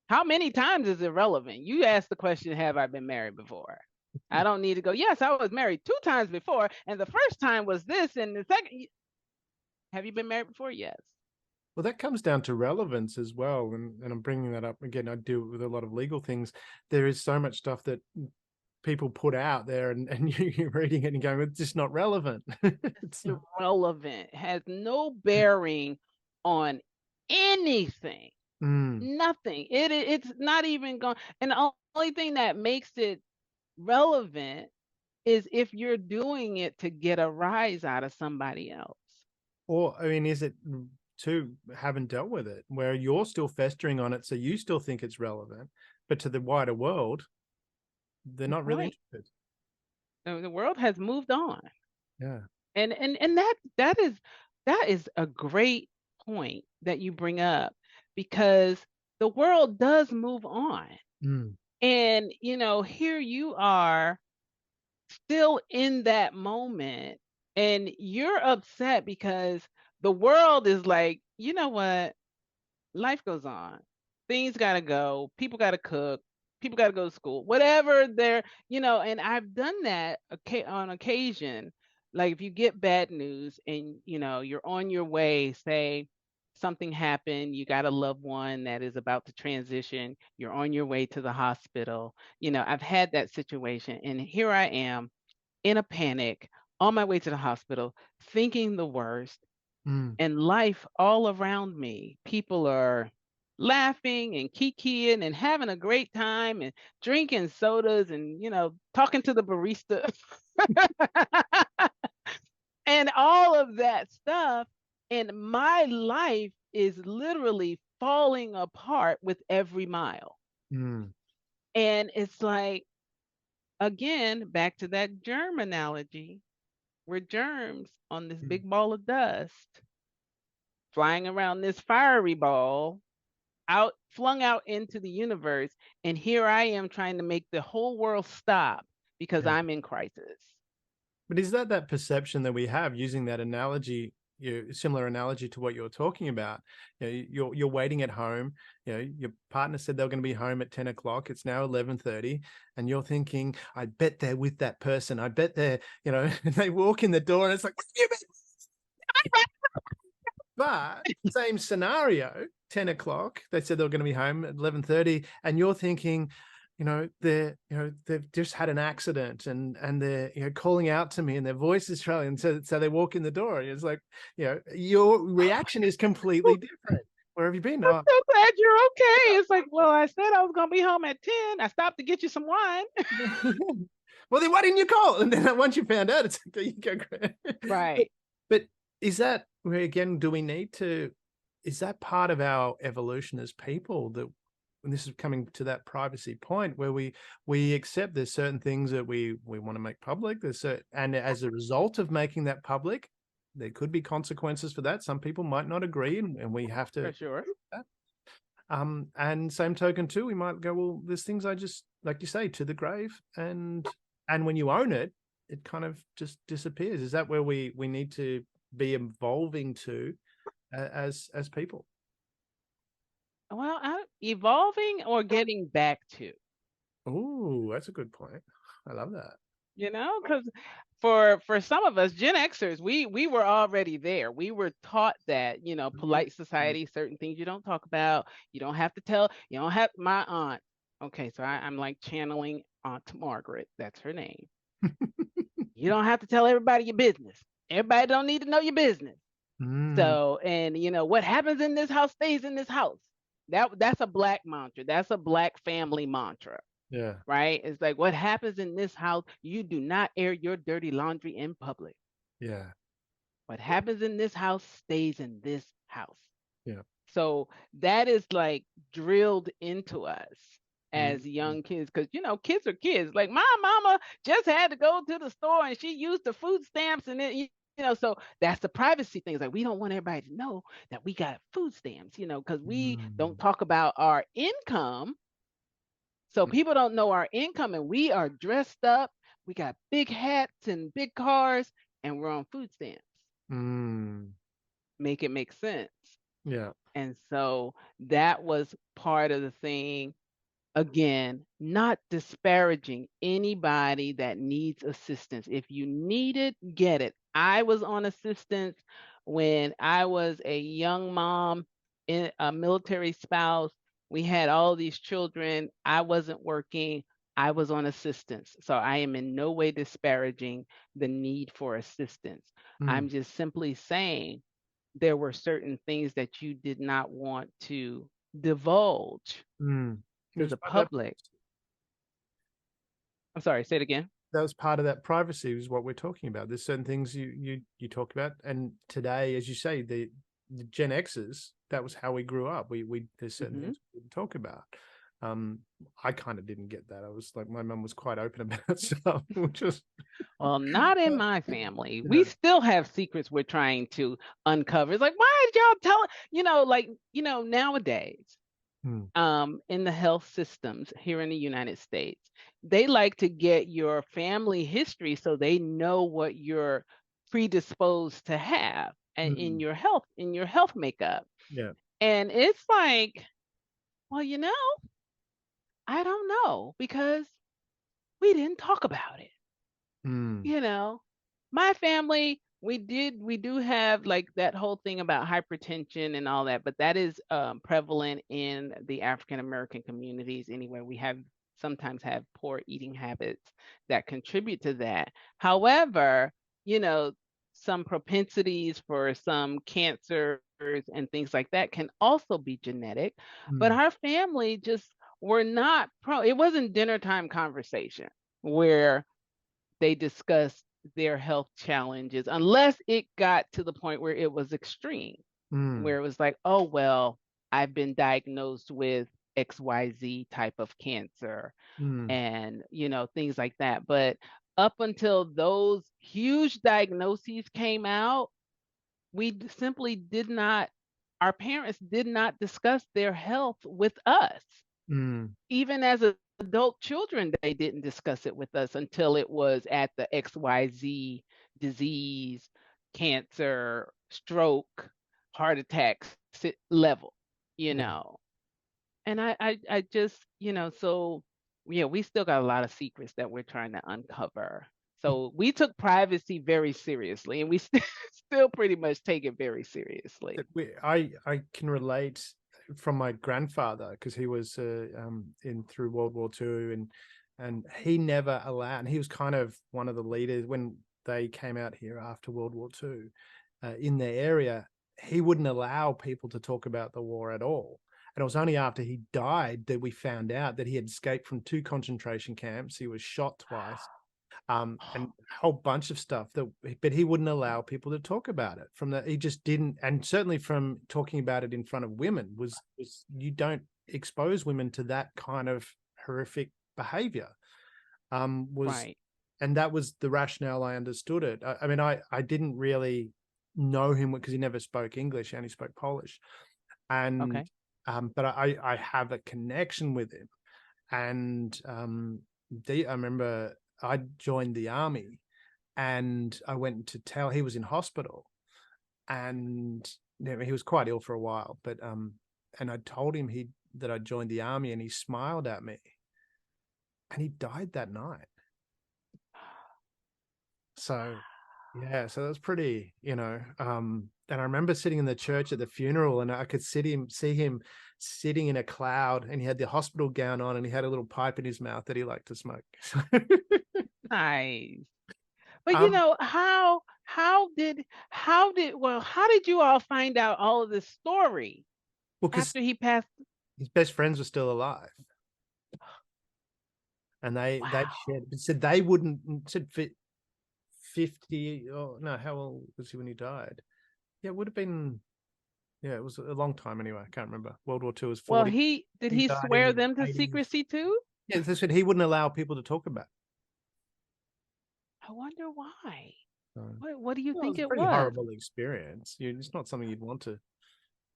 Speaker 1: How many times is irrelevant? You ask the question, have I been married before? I don't need to go, yes, I was married 2 times before. And the first time was this. And the second, have you been married before? Yes.
Speaker 2: Well, that comes down to relevance as well. And I'm bringing that up again. I deal with a lot of legal things. There is so much stuff that people put out there and you're reading it and going, it's just not relevant.
Speaker 1: It's irrelevant, has no bearing on anything. Nothing. It's not even going. And the only thing that makes it relevant is if you're doing it to get a rise out of somebody else.
Speaker 2: Or, I mean, is it too, haven't dealt with it, where you're still festering on it, so you still think it's relevant, but to the wider world, they're not really interested.
Speaker 1: The world has moved on.
Speaker 2: Yeah.
Speaker 1: And that is a great point that you bring up, because the world does move on. And here you are still in that moment, and you're upset because the world is like, you know what? Life goes on. Things got to go. People got to cook. People got to go to school. Whatever they're, and I've done that on occasion. Like if you get bad news and, you're on your way, say something happened, you got a loved one that is about to transition, you're on your way to the hospital. I've had that situation, and here I am in a panic on my way to the hospital, thinking the worst, and life all around me. People are laughing and kikiing and having a great time and drinking sodas and, talking to the barista and all of that stuff. And my life is literally falling apart with every mile. And it's like, again, back to that germ analogy. We're germs on this big ball of dust flying around this fiery ball, flung out into the universe, and here I am trying to make the whole world stop because I'm in crisis.
Speaker 2: But is that perception that we have, using that analogy, similar analogy to what you're talking about? You're waiting at home. Your partner said they were going to be home at 10 o'clock. It's now 11:30, and you're thinking, I bet they're with that person. I bet they're, and they walk in the door, and it's like, but same scenario, 10 o'clock, they said they were going to be home at 11:30, and you're thinking, they've just had an accident and they're, calling out to me and their voice is trailing. So they walk in the door. It's like, your reaction is completely different. Where have you been?
Speaker 1: I'm so glad you're okay. It's like, well, I said I was going to be home at 10. I stopped to get you some wine.
Speaker 2: Well, then why didn't you call? And then once you found out, it's like, you go,
Speaker 1: right.
Speaker 2: But is that, again, do we need to, is that part of our evolution as people, that when this is coming to that privacy point where we accept there's certain things that we want to make public, and as a result of making that public, there could be consequences for that. Some people might not agree, and we have to.
Speaker 1: For sure.
Speaker 2: And same token too, we might go, well, there's things I just, like you say, to the grave, and when you own it, it kind of just disappears. Is that where we need to be evolving to as people?
Speaker 1: Well, evolving or getting back to.
Speaker 2: Oh, that's a good point. I love that.
Speaker 1: Because for some of us Gen Xers, we were already there. We were taught that, polite society, certain things you don't talk about. You don't have to tell. You don't have. My aunt. Okay, so I'm like channeling Aunt Margaret. That's her name. You don't have to tell everybody your business. Everybody don't need to know your business. So, and what happens in this house stays in this house. That's a Black mantra. That's a Black family mantra.
Speaker 2: Yeah.
Speaker 1: Right. It's like, what happens in this house, you do not air your dirty laundry in public.
Speaker 2: Yeah.
Speaker 1: What happens in this house stays in this house.
Speaker 2: Yeah.
Speaker 1: So that is like drilled into us as young kids, because kids are kids. Like my mama just had to go to the store and she used the food stamps, and so that's the privacy thing. It's like we don't want everybody to know that we got food stamps, because we don't talk about our income. So people don't know our income, and we are dressed up. We got big hats and big cars, and we're on food stamps. Make it make sense.
Speaker 2: Yeah.
Speaker 1: And so that was part of the thing. Again, not disparaging anybody that needs assistance. If you need it, get it. I was on assistance when I was a young mom, in a military spouse. We had all these children. I wasn't working. I was on assistance. So I am in no way disparaging the need for assistance. I'm just simply saying there were certain things that you did not want to divulge to the public. I'm sorry, say it again.
Speaker 2: That was part of that privacy, is what we're talking about. There's certain things you talk about, and today, as you say, the Gen Xers, that was how we grew up. We there's certain things we didn't talk about. I kind of didn't get that. I was like, my mum was quite open about stuff, which was
Speaker 1: well, not in my family. We still have secrets we're trying to uncover. It's like, why did y'all tell? Nowadays, in the health systems here in the United States, they like to get your family history so they know what you're predisposed to have and in your health makeup.
Speaker 2: Yeah.
Speaker 1: And it's like, well, I don't know, because we didn't talk about it. My family, we do have like that whole thing about hypertension and all that, but that is prevalent in the African American communities anyway. We sometimes have poor eating habits that contribute to that. However, some propensities for some cancers and things like that can also be genetic. But our family just were not it wasn't dinner time conversation where they discussed their health challenges, unless it got to the point where it was extreme, where it was like, oh, well, I've been diagnosed with XYZ type of cancer and, things like that. But up until those huge diagnoses came out, our parents did not discuss their health with us. Even as adult children, they didn't discuss it with us until it was at the XYZ disease, cancer, stroke, heart attacks level, And I just, so yeah, we still got a lot of secrets that we're trying to uncover. So we took privacy very seriously, and we still pretty much take it very seriously.
Speaker 2: I can relate from my grandfather, because he was through World War II, and he never allowed, and he was kind of one of the leaders when they came out here after World War II in their area. He wouldn't allow people to talk about the war at all. And it was only after he died that we found out that he had escaped from 2 concentration camps. He was shot twice. And a whole bunch of stuff but he wouldn't allow people to talk about it. He just didn't, and certainly from talking about it in front of women was you don't expose women to that kind of horrific behavior.
Speaker 1: Right.
Speaker 2: And that was the rationale. I understood it. I mean, I didn't really know him because he never spoke English and he spoke Polish, and
Speaker 1: okay.
Speaker 2: But I have a connection with him, and I remember I joined the army, and I went to tell, he was in hospital, and he was quite ill for a while, but and I told him that I joined the army, and he smiled at me, and he died that night. So yeah, so that was pretty, and I remember sitting in the church at the funeral, and I could see him sitting in a cloud, and he had the hospital gown on, and he had a little pipe in his mouth that he liked to smoke.
Speaker 1: Nice. But how did you all find out all of this story after he passed?
Speaker 2: His best friends were still alive, and they said they wouldn't, said 50. Oh no, how old was he when he died? Yeah, it would have been. Yeah, it was a long time anyway. I can't remember. World War II was 40.
Speaker 1: Well, he swear them to 80s. Secrecy too?
Speaker 2: Yeah, they said he wouldn't allow people to talk about it.
Speaker 1: I wonder why.
Speaker 2: So,
Speaker 1: What do you
Speaker 2: well, it
Speaker 1: think
Speaker 2: was a
Speaker 1: it
Speaker 2: pretty
Speaker 1: was?
Speaker 2: horrible experience. It's not something you'd want to.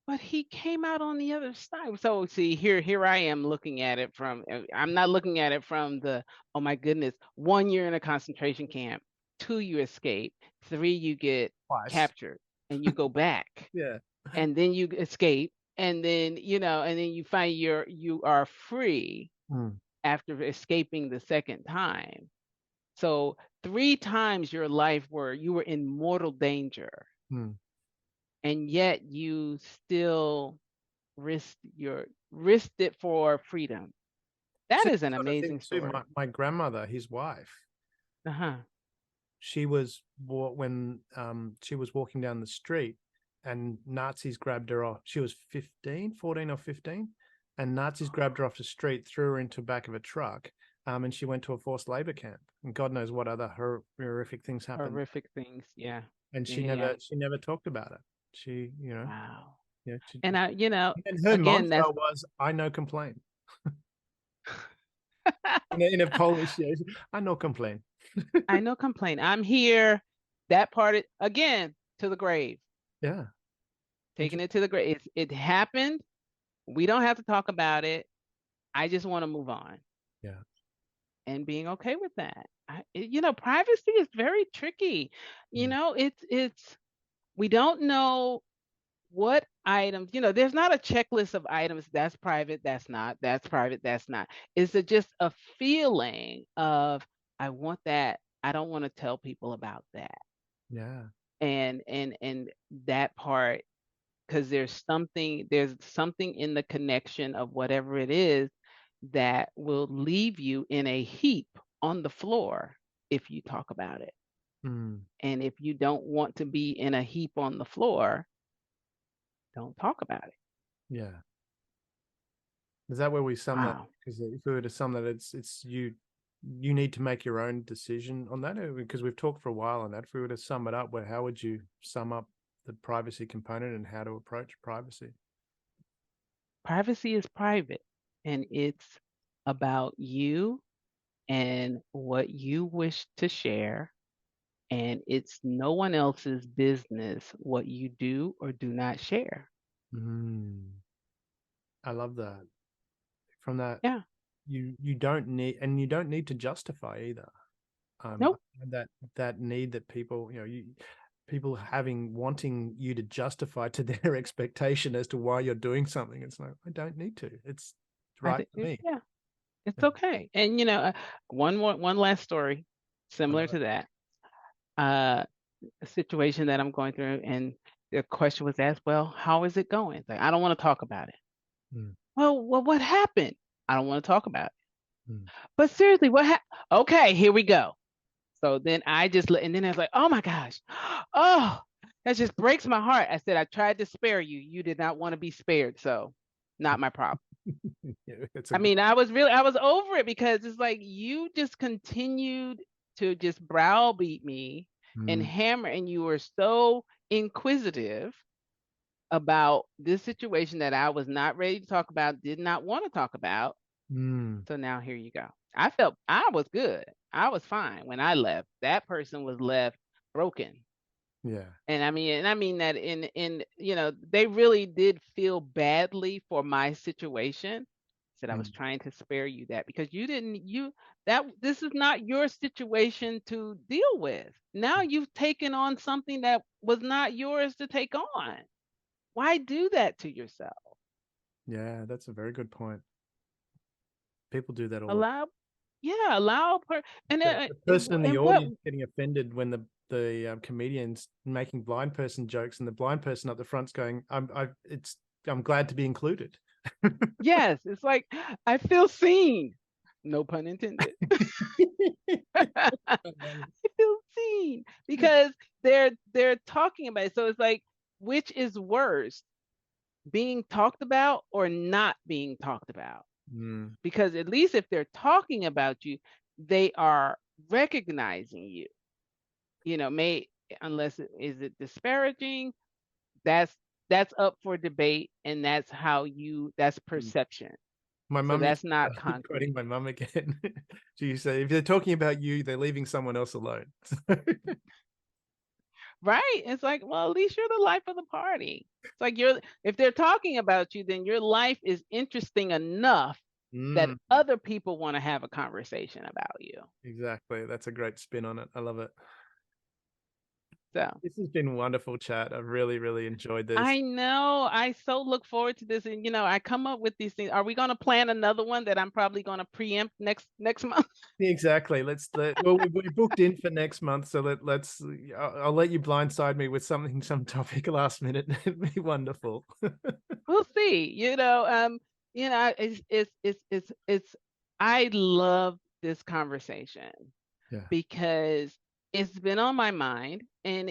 Speaker 1: But he came out on the other side. So see, here I am looking at it from. I'm not looking at it from the, oh my goodness, 1 year in a concentration camp, 2 you escape, 3 you get
Speaker 2: Twice.
Speaker 1: captured and you go back,
Speaker 2: Yeah.
Speaker 1: and then you escape, and then and then you find you are free
Speaker 2: Mm.
Speaker 1: after escaping the second time. So 3 times your life were you were in mortal danger,
Speaker 2: Mm.
Speaker 1: and yet you still risked it for freedom. That
Speaker 2: See,
Speaker 1: is an
Speaker 2: sort of thing
Speaker 1: amazing
Speaker 2: too.
Speaker 1: story.
Speaker 2: My grandmother, his wife,
Speaker 1: Uh-huh.
Speaker 2: she was when she was walking down the street and Nazis grabbed her off. She was 15, 14 or 15, and Nazis grabbed her off the street, threw her into the back of a truck, and she went to a forced labor camp. And God knows what other horrific things happened.
Speaker 1: Horrific things. Yeah.
Speaker 2: And
Speaker 1: Yeah. Yeah.
Speaker 2: she never talked about it. She,
Speaker 1: Wow.
Speaker 2: yeah.
Speaker 1: And
Speaker 2: And her
Speaker 1: again,
Speaker 2: mantra
Speaker 1: that's
Speaker 2: was, "I no complain." In a Polish, I no complain.
Speaker 1: I no complain. I'm here. That part again to the grave.
Speaker 2: Yeah.
Speaker 1: Taking it to the grave. It happened. We don't have to talk about it. I just want to move on.
Speaker 2: Yeah.
Speaker 1: And being okay with that. Privacy is very tricky. It's we don't know what items, there's not a checklist of items that's private, that's not, that's private, that's not. Is it just a feeling of, I want that, I don't want to tell people about that.
Speaker 2: Yeah.
Speaker 1: And that part, because there's something in the connection of whatever it is that will leave you in a heap on the floor if you talk about it.
Speaker 2: Mm.
Speaker 1: And if you don't want to be in a heap on the floor, don't talk about it.
Speaker 2: Yeah. Is that where we sum that?
Speaker 1: Wow.
Speaker 2: Because if we were to sum that, it's you need to make your own decision on that, because we've talked for a while on that. If we were to sum it up, how would you sum up the privacy component and how to approach privacy?
Speaker 1: Privacy is private, and it's about you and what you wish to share. And it's no one else's business what you do or do not share.
Speaker 2: I love that. From that,
Speaker 1: Yeah.
Speaker 2: you don't need to justify either.
Speaker 1: Nope.
Speaker 2: That need that people, people wanting you to justify to their expectation as to why you're doing something. It's like, I don't need to. It's right for me.
Speaker 1: Yeah. It's okay. And one last story similar to that. A situation that I'm going through, and the question was asked, well, how is it going? It's like, I don't want to talk about it. Well, what happened? I don't want to talk about it. But seriously, what happened? Okay, here we go. So then and then I was like, oh my gosh. Oh, that just breaks my heart. I said, I tried to spare you. You did not want to be spared. So not my problem. I was over it, because it's like you just continued to just browbeat me and hammer, and you were so inquisitive about this situation that I was not ready to talk about, did not want to talk about. So now here you go. I felt I was good. I was fine when I left. That person was left broken.
Speaker 2: Yeah.
Speaker 1: And I mean that in they really did feel badly for my situation. Said I was trying to spare you that, because this is not your situation to deal with. Now you've taken on something that was not yours to take on. Why do that to yourself?
Speaker 2: Yeah, that's a very good point. People do that all.
Speaker 1: Allow
Speaker 2: the person in the audience getting offended when the comedian's making blind person jokes, and the blind person up the front's going, I'm glad to be included.
Speaker 1: Yes, it's like, I feel seen. No pun intended. I feel seen, because they're talking about it. So it's like, which is worse, being talked about or not being talked about? Because at least if they're talking about you, they are recognizing you. Unless is it disparaging, that's up for debate, and that's perception.
Speaker 2: My mum,
Speaker 1: so that's not concrete.
Speaker 2: Quoting my mum again. She said, if they're talking about you, they're leaving someone else alone.
Speaker 1: Right. It's like, well, at least you're the life of the party. It's like if they're talking about you, then your life is interesting enough that
Speaker 2: Mm,
Speaker 1: other people want to have a conversation about you.
Speaker 2: exactly. That's a great spin on it. I love it.
Speaker 1: So
Speaker 2: This has been wonderful chat. I've really, really enjoyed this.
Speaker 1: I know. I so look forward to this. And I come up with these things. Are we gonna plan another one that I'm probably gonna preempt next month?
Speaker 2: Exactly. Well, we booked in for next month, so let's. I'll let you blindside me with some topic last minute. It'd be wonderful.
Speaker 1: We'll see. It's I love this conversation
Speaker 2: Yeah.
Speaker 1: because it's been on my mind, and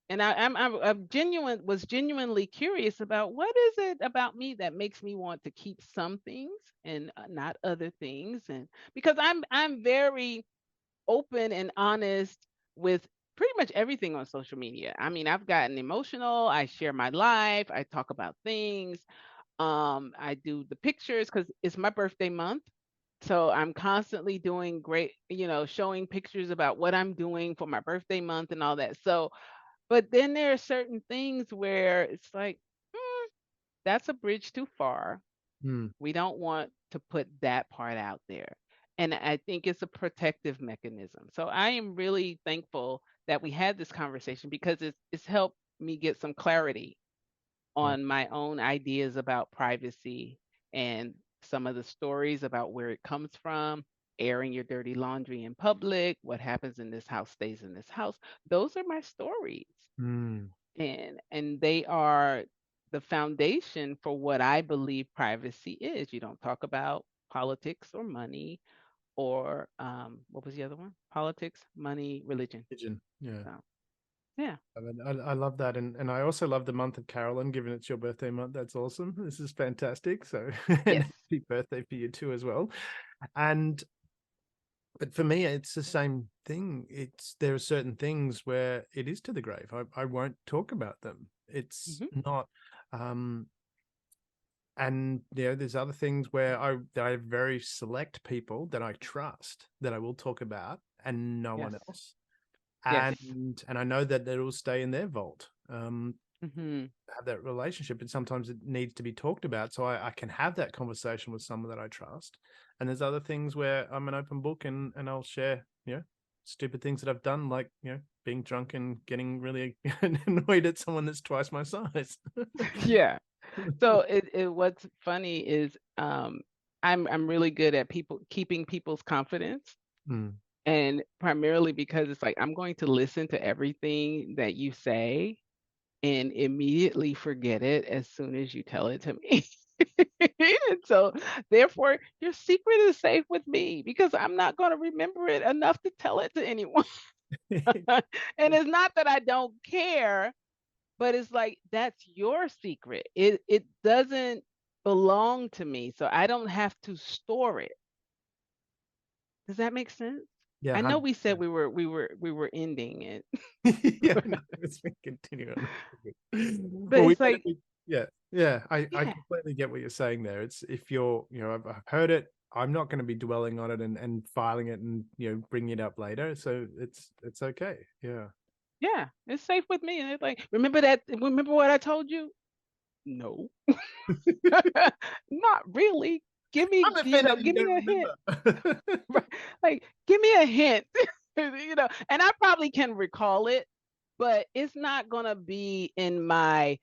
Speaker 1: I'm genuinely curious about what is it about me that makes me want to keep some things and not other things, and because I'm very open and honest with pretty much everything on social media. I mean, I've gotten emotional. I share my life. I talk about things. I do the pictures because it's my birthday month. So I'm constantly doing great, showing pictures about what I'm doing for my birthday month and all that. So, but then there are certain things where it's like, that's a bridge too far.
Speaker 2: Hmm.
Speaker 1: We don't want to put that part out there. And I think it's a protective mechanism. So I am really thankful that we had this conversation because it's helped me get some clarity
Speaker 2: Yeah.
Speaker 1: on my own ideas about privacy and some of the stories about where it comes from, airing your dirty laundry in public, what happens in this house stays in this house. Those are my stories.
Speaker 2: Hmm.
Speaker 1: And they are the foundation for what I believe privacy is. You don't talk about politics or money or what was the other one? Politics, money, religion.
Speaker 2: Pigeon. Yeah.
Speaker 1: So, yeah.
Speaker 2: I love that, and I also love the month of Carolyn, given it's your birthday month. That's awesome. This is fantastic. So, and
Speaker 1: Yes.
Speaker 2: happy birthday for you too as well. And but for me, it's the same thing. There are certain things where it is to the grave. I won't talk about them. It's
Speaker 1: Hmm.
Speaker 2: not. Um, and there's other things where I have very select people that I trust that I will talk about, and no one
Speaker 1: Yes.
Speaker 2: else.
Speaker 1: Yes.
Speaker 2: And I know that it will stay in their vault.
Speaker 1: Hmm.
Speaker 2: Have that relationship, and sometimes it needs to be talked about, so I can have that conversation with someone that I trust. And there's other things where I'm an open book, and I'll share stupid things that I've done, like being drunk and getting really annoyed at someone that's twice my size.
Speaker 1: Yeah. So what's funny is I'm really good at keeping people's confidence,
Speaker 2: Mm.
Speaker 1: and primarily because it's like I'm going to listen to everything that you say and immediately forget it as soon as you tell it to me. And so therefore your secret is safe with me because I'm not going to remember it enough to tell it to anyone. And it's not that I don't care, but it's like that's your secret. It doesn't belong to me, so I don't have to store it. Does that make sense?
Speaker 2: Yeah,
Speaker 1: I know we said
Speaker 2: 100%.
Speaker 1: we were ending it,
Speaker 2: Yeah, no, it's been continuing.
Speaker 1: but
Speaker 2: Well,
Speaker 1: it's like,
Speaker 2: yeah. I
Speaker 1: yeah,
Speaker 2: completely get what you're saying there. It's if you're, I've heard it. I'm not going to be dwelling on it and filing it and bringing it up later. So it's okay. Yeah.
Speaker 1: yeah, it's safe with me. And it's like, remember what I told you? No, not really. Give me,
Speaker 2: I'm offended you
Speaker 1: give me
Speaker 2: don't
Speaker 1: a hint.
Speaker 2: remember.
Speaker 1: Right. Like, give me a hint. And I probably can recall it, but it's not gonna be in my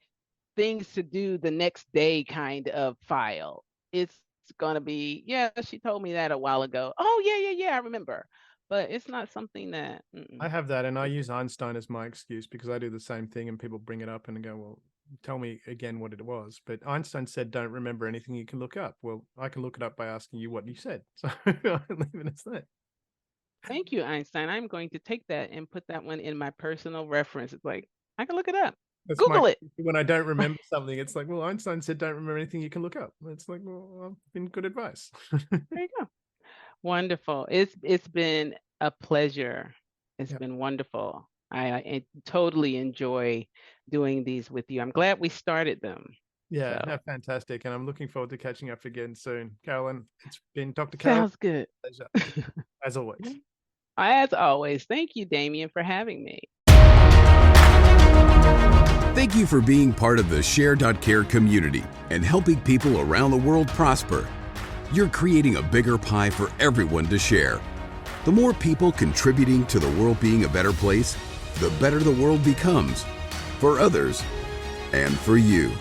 Speaker 1: things to do the next day kind of file. It's gonna be, yeah, she told me that a while ago. Oh yeah, I remember. But it's not something that
Speaker 2: I have that, and I use Einstein as my excuse because I do the same thing, and people bring it up and go, "Well, tell me again what it was." But Einstein said, "Don't remember anything you can look up." Well, I can look it up by asking you what you said, so I leave it as that.
Speaker 1: thank you, Einstein. I'm going to take that and put that one in my personal reference. It's like I can look it up.
Speaker 2: That's my
Speaker 1: Google it.
Speaker 2: when I don't remember something. It's like, well, Einstein said, "Don't remember anything you can look up." It's like, well, I've been good advice.
Speaker 1: There you go. Wonderful. It's been a pleasure. It's
Speaker 2: Yeah,
Speaker 1: been wonderful. I totally enjoy doing these with you. I'm glad we started them.
Speaker 2: yeah,
Speaker 1: So
Speaker 2: no, fantastic, and I'm looking forward to catching up again soon, Carolyn. It's been Dr. Carolyn.
Speaker 1: sounds good.
Speaker 2: Pleasure, as always.
Speaker 1: As always, thank you, Damien, for having me.
Speaker 3: Thank you for being part of the Share.care community and helping people around the world prosper. You're creating a bigger pie for everyone to share. The more people contributing to the world being a better place, the better the world becomes for others and for you.